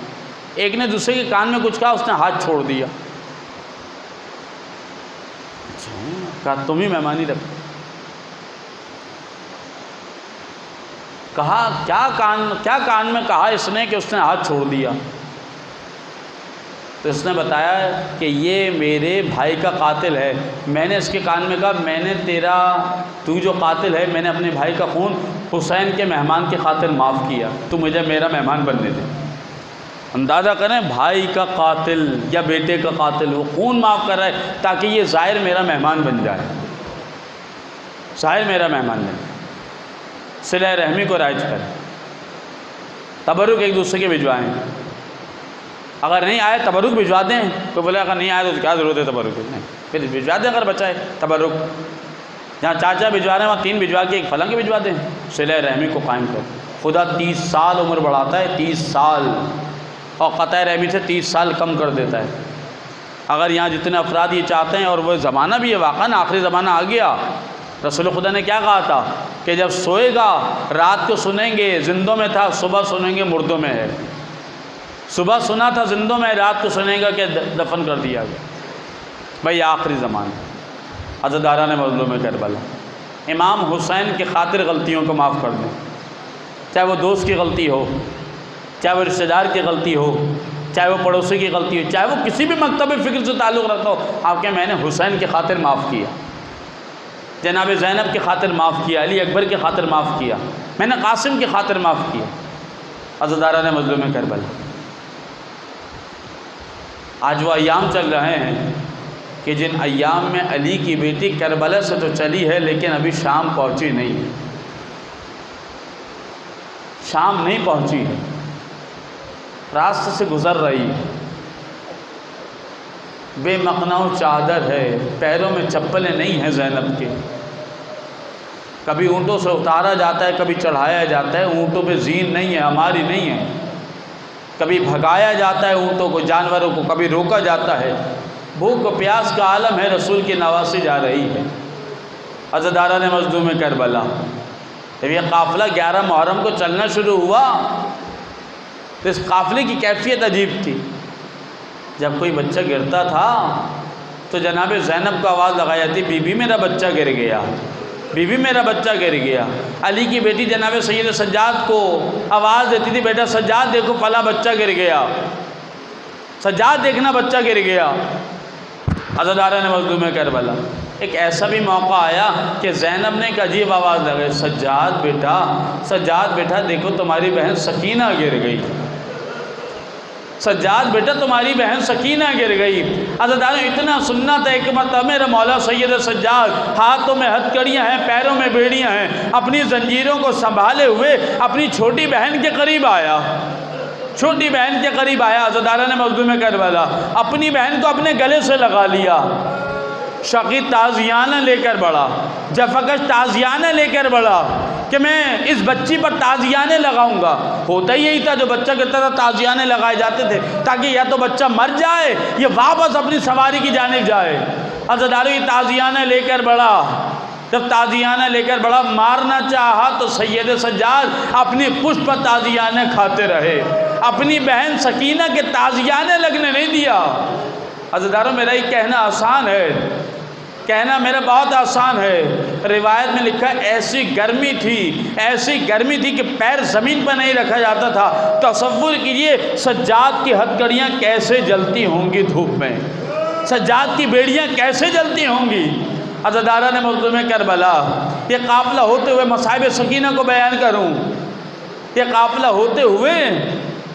ایک نے دوسرے کے کان میں کچھ کہا، اس نے ہاتھ چھوڑ دیا، کہا تم ہی مہمانی رکھ۔ کہا کیا کان میں کہا اس نے کہ اس نے ہاتھ چھوڑ دیا؟ تو اس نے بتایا کہ یہ میرے بھائی کا قاتل ہے۔ میں نے اس کے کان میں کہا میں نے تو جو قاتل ہے، میں نے اپنے بھائی کا خون حسین کے مہمان کی خاطر معاف کیا، تو مجھے میرا مہمان بننے دے۔ اندازہ کریں، بھائی کا قاتل یا بیٹے کا قاتل وہ خون معاف کر رہا ہے تاکہ یہ زائر میرا مہمان بن جائے، زائر میرا مہمان بن جائے۔ صلہ رحمی کو رائج کریں، تبرک ایک دوسرے کے بھجوائیں۔ اگر نہیں آئے تبرک بھجوا دیں. کوئی بولے اگر نہیں آئے تو کیا ضرورت ہے تبرک کی؟ نہیں، پھر بھجوا دیں اگر بچہ ہے تبرک. جہاں چاچا بھجوا رہے ہیں وہاں 3 بھجوا کے ایک فلاں کے بھجوا دیں. صلہ رحمی کو قائم کرو. خدا 30 سال عمر بڑھاتا ہے، 30 سال، اور قطع رحمی سے 30 سال کم کر دیتا ہے. اگر یہاں جتنے افراد یہ چاہتے ہیں، اور وہ زمانہ بھی ہے واقعاً، آخری زمانہ آ گیا. رسول خدا نے کیا کہا تھا کہ جب سوئے گا رات کو سنیں گے زندوں میں تھا، صبح سنیں گے مردوں میں ہے. صبح سنا تھا زندوں میں، رات کو سنیں گا کہ دفن کر دیا گیا. بھائی آخری زمانہ. عزاداران مظلوم کربلا، امام حسین کی خاطر غلطیوں کو معاف کر دیں. چاہے وہ دوست کی غلطی ہو، چاہے وہ رشتہ دار کی غلطی ہو، چاہے وہ پڑوسی کی غلطی ہو، چاہے وہ کسی بھی مکتب فکر سے تعلق رکھتا ہو. آپ کہ میں نے حسین کی خاطر معاف کیا، جناب زینب کی خاطر معاف کیا، علی اکبر کی خاطر معاف کیا، میں نے قاسم کی خاطر معاف کیا. عزاداران مظلوم کربلا، آج وہ ایام چل رہے ہیں کہ جن ایام میں علی کی بیٹی کربلا سے تو چلی ہے لیکن ابھی شام پہنچی نہیں ہے. شام نہیں پہنچی ہے، راستے سے گزر رہی ہے. بے مقنع چادر ہے، پیروں میں چپلیں نہیں ہیں زینب کے. کبھی اونٹوں سے اتارا جاتا ہے، کبھی چڑھایا جاتا ہے. اونٹوں پہ زین نہیں ہے، ہماری نہیں ہے. کبھی بھگایا جاتا ہے اونٹوں کو، جانوروں کو، کبھی روکا جاتا ہے. بھوک و پیاس کا عالم ہے، رسول کی نواسی جا رہی ہے. عزاداران مظلوم کربلا، جب یہ قافلہ 11 محرم کو چلنا شروع ہوا تو اس قافلے کی کیفیت عجیب تھی. جب کوئی بچہ گرتا تھا تو جناب زینب کو آواز لگائی جاتی، بی بی میرا بچہ گر گیا، بی بی میرا بچہ گر گیا. علی کی بیٹی جناب سید سجاد کو آواز دیتی تھی، بیٹا سجاد دیکھو فلاں بچہ گر گیا، سجاد دیکھنا بچہ گر گیا. عزاداران مظلوم کربلا، ایک ایسا بھی موقع آیا کہ زینب نے ایک عجیب آواز لگائی، سجاد بیٹا، سجاد بیٹا دیکھو تمہاری بہن سکینہ گر گئی، سجاد بیٹا تمہاری بہن سکینہ گر گئی. عزاداروں اتنا سننا تھا. ایک مرتبہ میرا مولا سید سجاد ہاتھوں میں ہتھکڑیاں ہیں، پیروں میں بیڑیاں ہیں، اپنی زنجیروں کو سنبھالے ہوئے اپنی چھوٹی بہن کے قریب آیا، چھوٹی بہن کے قریب آیا. عزاداران مظلوم کربلا، اپنی بہن کو اپنے گلے سے لگا لیا. شقی تازیانہ لے کر بڑھا، جفکش تازیانہ لے کر بڑھا کہ میں اس بچی پر تازیانے لگاؤں گا. ہوتا ہی یہی تھا، جو بچہ کرتا تھا تازیانے لگائے جاتے تھے تاکہ یا تو بچہ مر جائے یا واپس اپنی سواری کی جانب جائے. عزاداروں یہ تازیانہ لے کر بڑھا. جب تازیانہ لے کر بڑھا، مارنا چاہا تو سید سجاد اپنی پشت پر تازیانے کھاتے رہے، اپنی بہن سکینہ کے تازیانے لگنے نہیں دیا. عزاداروں میرا یہ کہنا آسان ہے، کہنا میرا بہت آسان ہے. روایت میں لکھا ہے ایسی گرمی تھی، ایسی گرمی تھی کہ پیر زمین پر نہیں رکھا جاتا تھا. تصور کیجئے سجاد کی ہتھکڑیاں کیسے جلتی ہوں گی دھوپ میں، سجاد کی بیڑیاں کیسے جلتی ہوں گی. عزاداران مظلوم کربلا، یہ قافلہ ہوتے ہوئے مصائب سکینہ کو بیان کروں. یہ قافلہ ہوتے ہوئے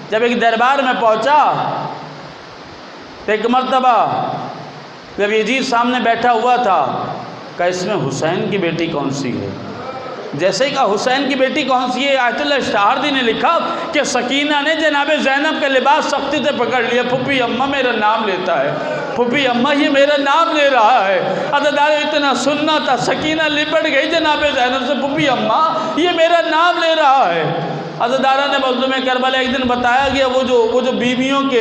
جب ایک دربار میں پہنچا، ایک مرتبہ جب یزید سامنے بیٹھا ہوا تھا، کہ اس میں حسین کی بیٹی کون سی ہے. جیسے کہ حسین کی بیٹی کون سی ہے، آیت اللہ اشتہاردی نے لکھا کہ سکینہ نے جناب زینب کا لباس سختی سے پکڑ لیا. پھپھی اماں میرا نام لیتا ہے، پھپھی اماں یہ میرا نام لے رہا ہے. عزاداروں اتنا سننا تھا. سکینہ لپٹ گئی جناب زینب سے، پھپھی اماں یہ میرا نام لے رہا ہے. عزاداران مظلوم کربلا، ایک دن بتایا گیا وہ جو بیویوں کے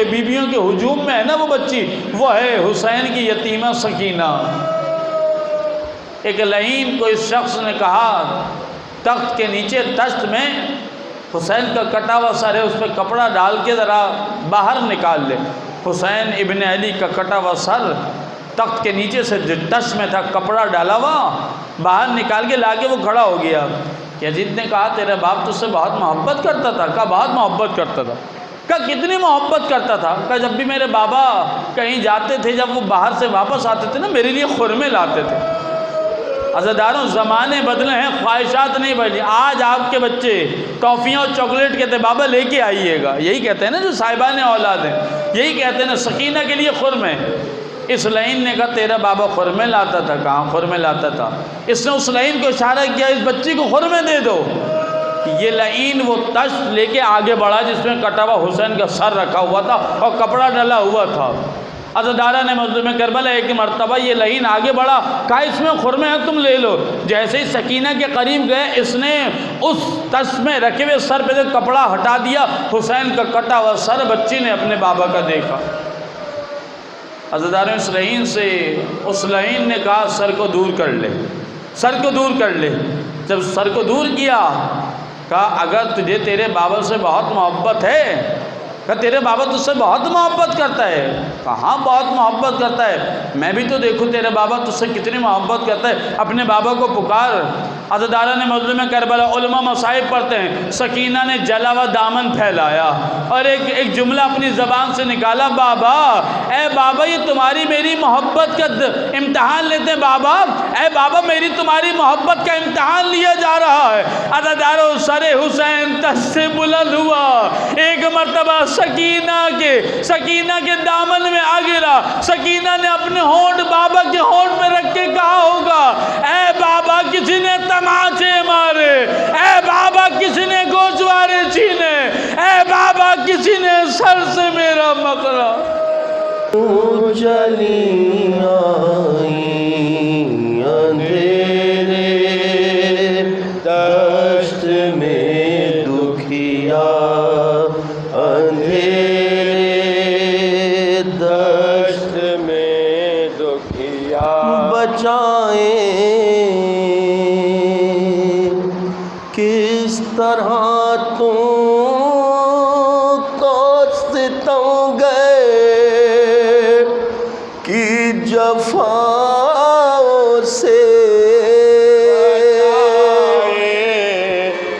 ہجوم میں ہے نا وہ بچی، وہ ہے حسین کی یتیمہ سکینہ. ایک لعین کوئی شخص نے کہا تخت کے نیچے تشت میں حسین کا کٹا ہوا سر ہے، اس پہ کپڑا ڈال کے ذرا باہر نکال لے. حسین ابن علی کا کٹا ہوا سر تخت کے نیچے سے جو تشت میں تھا کپڑا ڈالا ہوا باہر نکال کے لا کے وہ کھڑا ہو گیا. یزید نے کہا تیرا باپ تجھ سے بہت محبت کرتا تھا. کہا بہت محبت کرتا تھا. کہا کتنی محبت کرتا تھا. کہا جب بھی میرے بابا کہیں جاتے تھے، جب وہ باہر سے واپس آتے تھے نا، میرے لیے خرمے لاتے تھے. عزاداروں زمانے بدلے ہیں، خواہشات نہیں بدلی. آج آپ کے بچے ٹافیاں اور چاکلیٹ کہتے ہیں بابا لے کے آئیے گا، یہی کہتے ہیں نا جو صاحبان اولاد ہیں، یہی کہتے ہیں نا سکینہ کے لیے خرمے. اس لعین نے کہا تیرا بابا خرمے لاتا تھا. کہاں خرمے لاتا تھا. اس نے اس لعین کو اشارہ کیا اس بچی کو خرمے دے دو. یہ لعین وہ تشت لے کے آگے بڑھا جس میں کٹا ہوا حسین کا سر رکھا ہوا تھا اور کپڑا ڈلا ہوا تھا۔ عزادارہ نے مظلوم کربلا ایک مرتبہ یہ لعین آگے بڑھا، کہا اس میں خرمے ہیں تم لے لو۔ جیسے ہی سکینہ کے قریب گئے اس نے اس تشت میں رکھے ہوئے سر پہ سے کپڑا ہٹا دیا، حسین کا کٹا ہوا سر بچی نے اپنے بابا کا دیکھا۔ عزادارہ اس لعین سے اس لعین نے کہا سر کو دور کر لے، سر کو دور کر لے۔ جب سر کو دور کیا کہا اگر تجھے تیرے بابا سے بہت محبت ہے، کہا تیرے بابا تجھ سے بہت محبت کرتا ہے، کہاں بہت محبت کرتا ہے، میں بھی تو دیکھوں تیرے بابا تجھ سے کتنی محبت کرتا ہے، اپنے بابا کو پکار۔ عزادارہ نے مظلوم کربلا علماء مصائب پڑھتے ہیں، سکینہ نے جلا ہوا دامن پھیلایا اور ایک جملہ اپنی زبان سے نکالا، بابا اے بابا یہ تمہاری میری محبت کا امتحان لیتے ہیں، بابا اے بابا میری تمہاری محبت کا امتحان لیا جا رہا ہے۔ عزادارہ سر حسین تشت سے بلند ہوا، ایک مرتبہ سکینہ کے دامن میں آ گرا۔ سکینہ نے اپنے ہونٹ بابا کے ہونٹ میں رکھ کے کہا ہوگا اے بابا کسی نے تماچے مارے، اے بابا کسی نے گوشوارے چھینے، اے بابا کسی نے سر سے میرا مکرا۔ چلی آئی اندھیرے دشت میں دکھیا، اندھیرے دشت میں دکھیا، بچائیں کس طرح تم کو ستم گئے کی جفاؤں سے،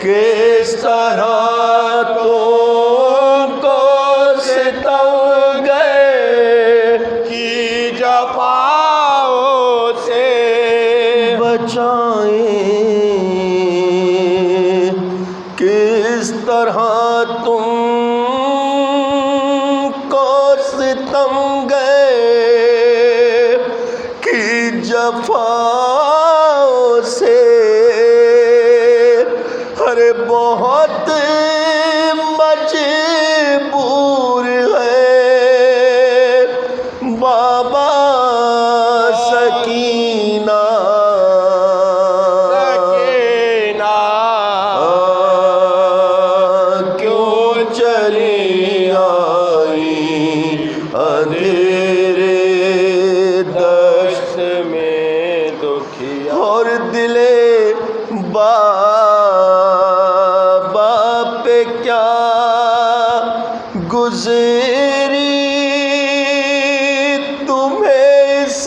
کس طرح تم کو ستم گئے کی جفاؤں سے، بچائیں کس طرح تم کو ستم گئے کی جفاؤں سے، ارے بہت مجبور ہے بابا سکینہ، کیوں چلی آئی اندھیرے دشت میں دکھیا، اور دل بابا پہ کیا گزری تمہیں اس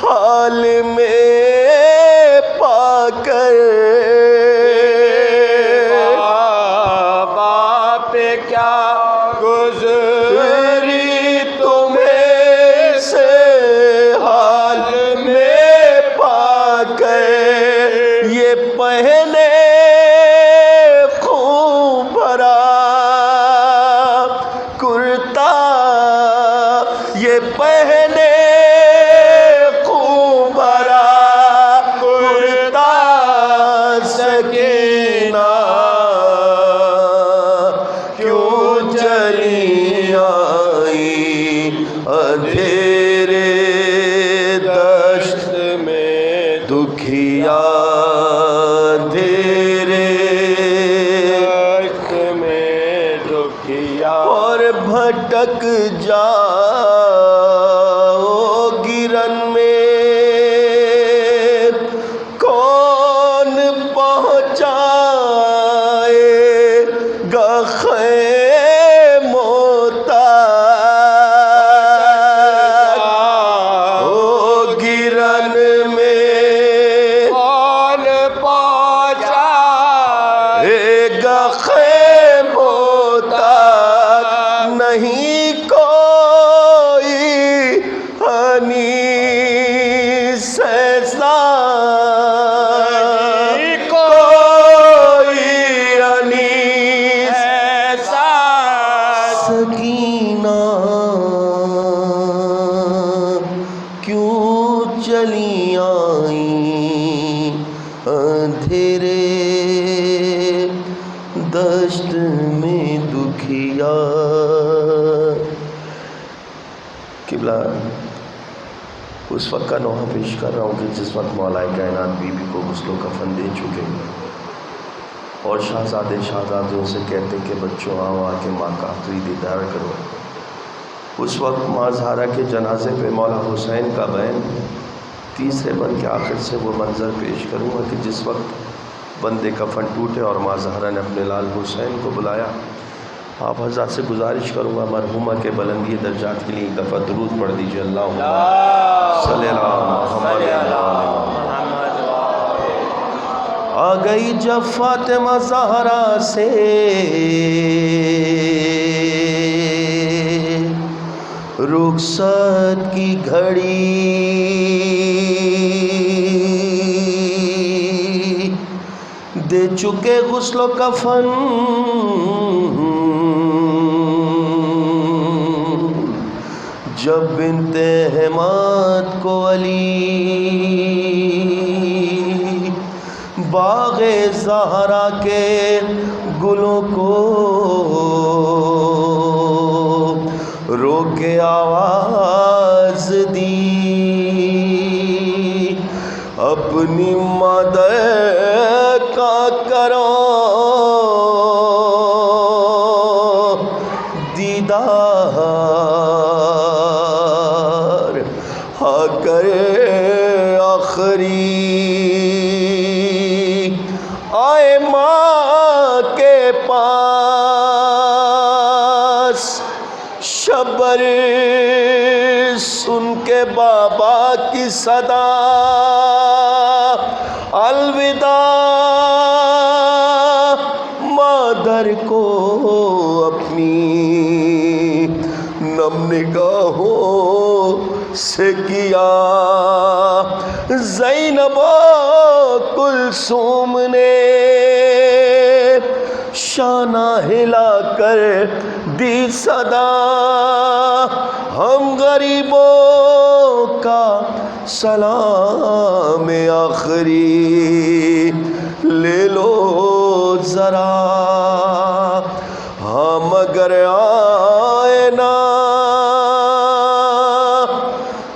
حال میں پا کر، بابا پہ کیا گزری تمہیں اس حال میں پا کر، یہ پہلے خون بھرا کرتا، یہ پہلے خون بھرا کرتا، سکینہ کیوں چلی آئی اندھیرے دشت میں دکھیا، اندھیرے دشت میں دکھیا، اور بھٹک جاؤ گرن میں کون پہنچائے گا خیموں تک، او گرن میں کون پہنچائے گا خیموں تک، نہیں کوئی انیس ایسا، کوئی انیس ایسا، سکینہ کیوں چلی آئی اندھیرے دیا. قبلہ اس وقت کا نوحہ پیش کر رہا ہوں کہ جس وقت مولا کائنات بی بی کو غسل و کفن دے چکے اور شہزادے شہزادیوں سے کہتے کہ بچوں آؤ آ کے ماں کا آخری دیدار کرو. اس وقت ماں زہرا کے جنازے پہ مولا حسین کا بین تیسرے بند کے آخر سے وہ منظر پیش کروں گا کہ جس وقت بند کفن ٹوٹے اور ماں زہرا نے اپنے لال حسین کو بلایا. آپ حضرات سے گزارش کروں گا مرحومہ کے بلندی درجات کے لیے ایک دفعہ درود پڑھ دیجیے. اللہم صلی اللہ محمد. آ گئی جب فاطمہ زہرا سے رخصت کی گھڑی، دے چکے غسل و کفن جب بنت حماد کو علی باغ زہرا کے گلوں کو رو کے آواز دی، اپنی مادر کا کرو دیدار، ہا کرے آخری آئے ماں کے پاس، شبر سن کے بابا کی صدا، الوداع مادر کو اپنی نم نگاہوں سے کیا. زینب و کلثوم نے شانہ ہلا کر دی صدا، ہم غریبوں کا سلام آخری لے لو ذرا. ہم اگر آئے نا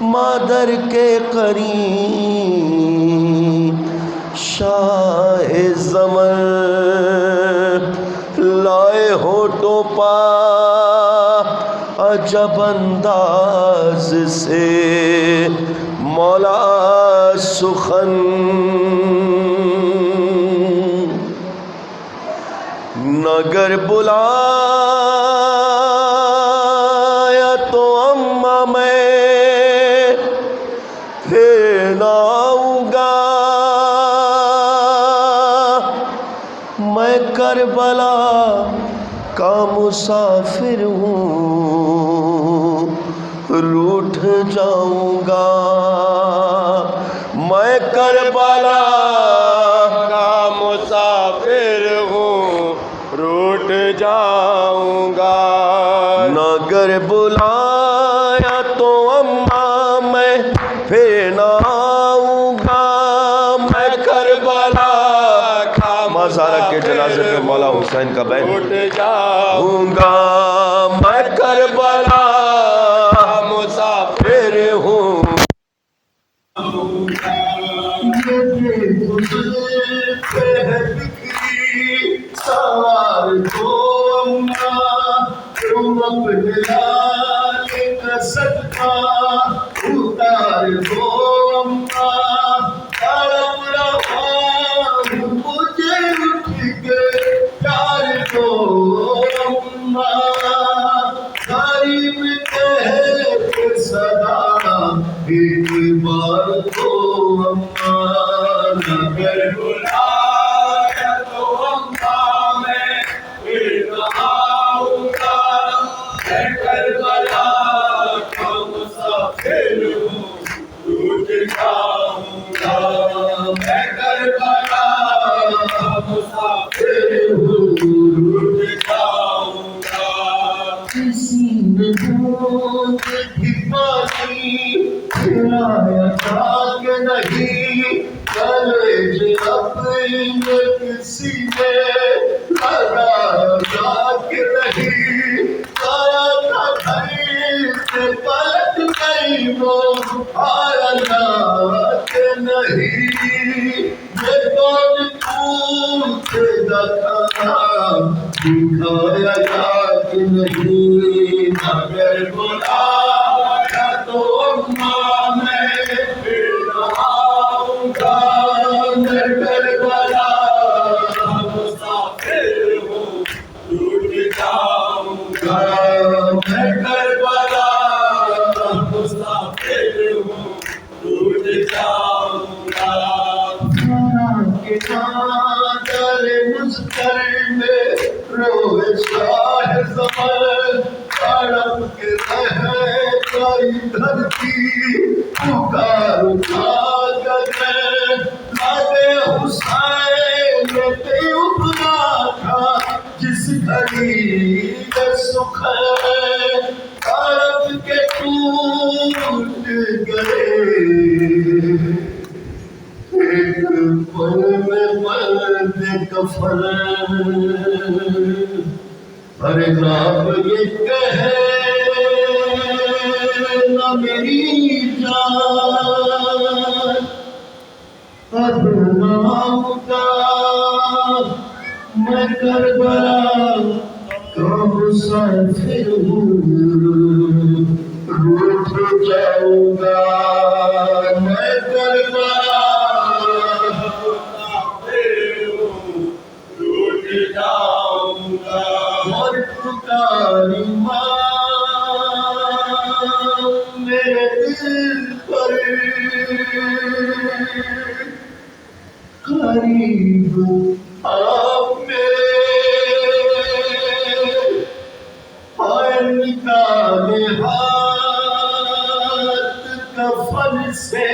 مادر کے قریب، شاہ زمن لائے ہونٹوں پا عجب انداز سے مولا سخن، نگر بلایا تو اماں میں پھر نہ آؤں گا، میں کربلا کا مسافر ہوں روٹھ جاؤں گا، میں کربلا کا مسافر ہوں روٹھ جاؤں گا. نگر بلایا تو اماں میں پھر نہ آؤں گا، میں کربلا کا ماں زہرا کے جنازے پہ مولا حسین کا بین روٹھ جاؤں گا، میں کربلا مسافر ہوں. سوار کو تم اپنے لال کا صدقہ اتار دو تڑپ رہا ہوں مجھے اٹھ کے پیار دو غریب کہتے صدا ایک بار تو نگر بلایا تو اماں میں پھر نہ آؤں گا، میں کربلا کا مسافر ہوں روٹھ جاؤں گا، میں کربلا کا مسافر ہوں روٹھ جاؤں گا. کسی نے بوند بھی پانی پھرایا تھا کہ نہیں، کالج اپنے کسی نے لگا کے نہیں آیا تھا گھر سے پلٹ گئی وہ آیا کے نہیں یہ کون پوچھے دکھانا دکھایا یاد نہیں مگر بلایا تو اماں میں پھر آؤں گا میں کربلا مسافر ہوں ٹوٹ جاؤں گا میں کربلا مسافر ہوں ٹوٹ جاؤں گا کے نادر مستر میں روئے شاہ زمر تڑپ کے رہے کوئی دھرتی پکار اٹھا کر لادے حسین پہ ابھرا تھا جس گھڑی میں سکھ ہے تڑپ کے ٹوٹ گئے ایک پل میں مرد کفن ہر خواب یہ کہے نہ میری جان اب نام کا میں کربلا کا مسافر ہوں روٹھ جاؤں گا میں کربلا اور پکاری ماں میرے دل پر قریب آپ میرے آئے نکالے ہاتھ کفن سے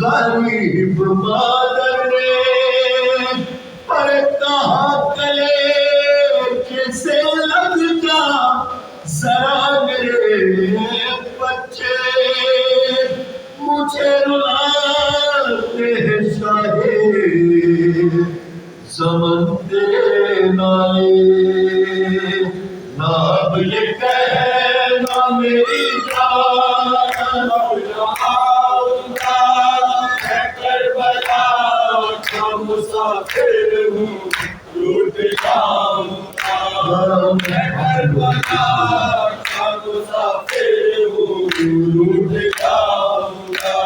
غریب مادر نے پر کہا کلے سے لگ جا ذرا میرے بچے مجھے رلاتے ہیں شاہے زمن تیرے نالے نہ اب یہ کہنا میری جان آؤں گا میں کربلا کا مسافر ہوں ٹوٹ جاؤں گا میں کربلا کا مسافر ہوں ٹوٹ جاؤں گا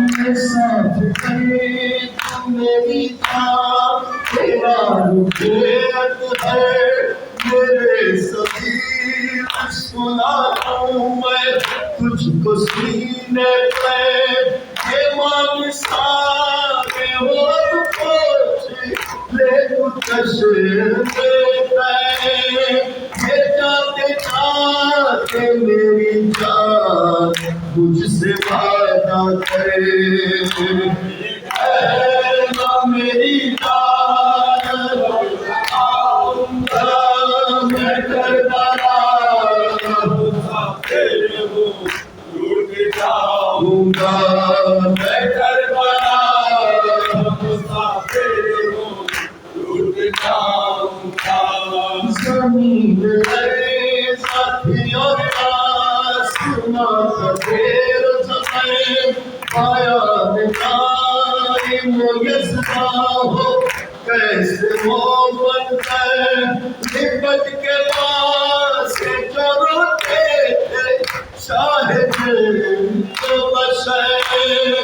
میں ساتھ کرے تو میری جان تیرا رجعت ہے میرے سبھی سناؤں میں تجھ کو سینے پہ یہ مان سارے اور پوچھ لے کچھ دیتا ہے یہ جاتے جاتے میری جان مجھ سے وعدہ کرے اے نا میری جان آؤں گا میں کربلا مسافر ہوں ٹوٹ جاؤں گا میں کربلا مسافر ہوں ٹوٹ جاؤں گا زمین ہے ساتھی اور آسمان کا دیر زمین آیا نکائی یسنا ہو کیسے وہ بنتا ہے نبت کے پاس جو روتے تھے شاہد تو بشیر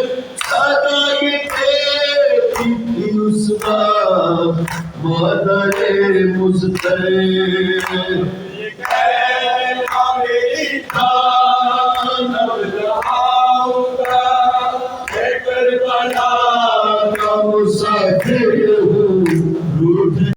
صدائی دیتی تھی اس بار مادر مزدر یہ کہنا میری جان اب رہاؤں گا میں کربلا کا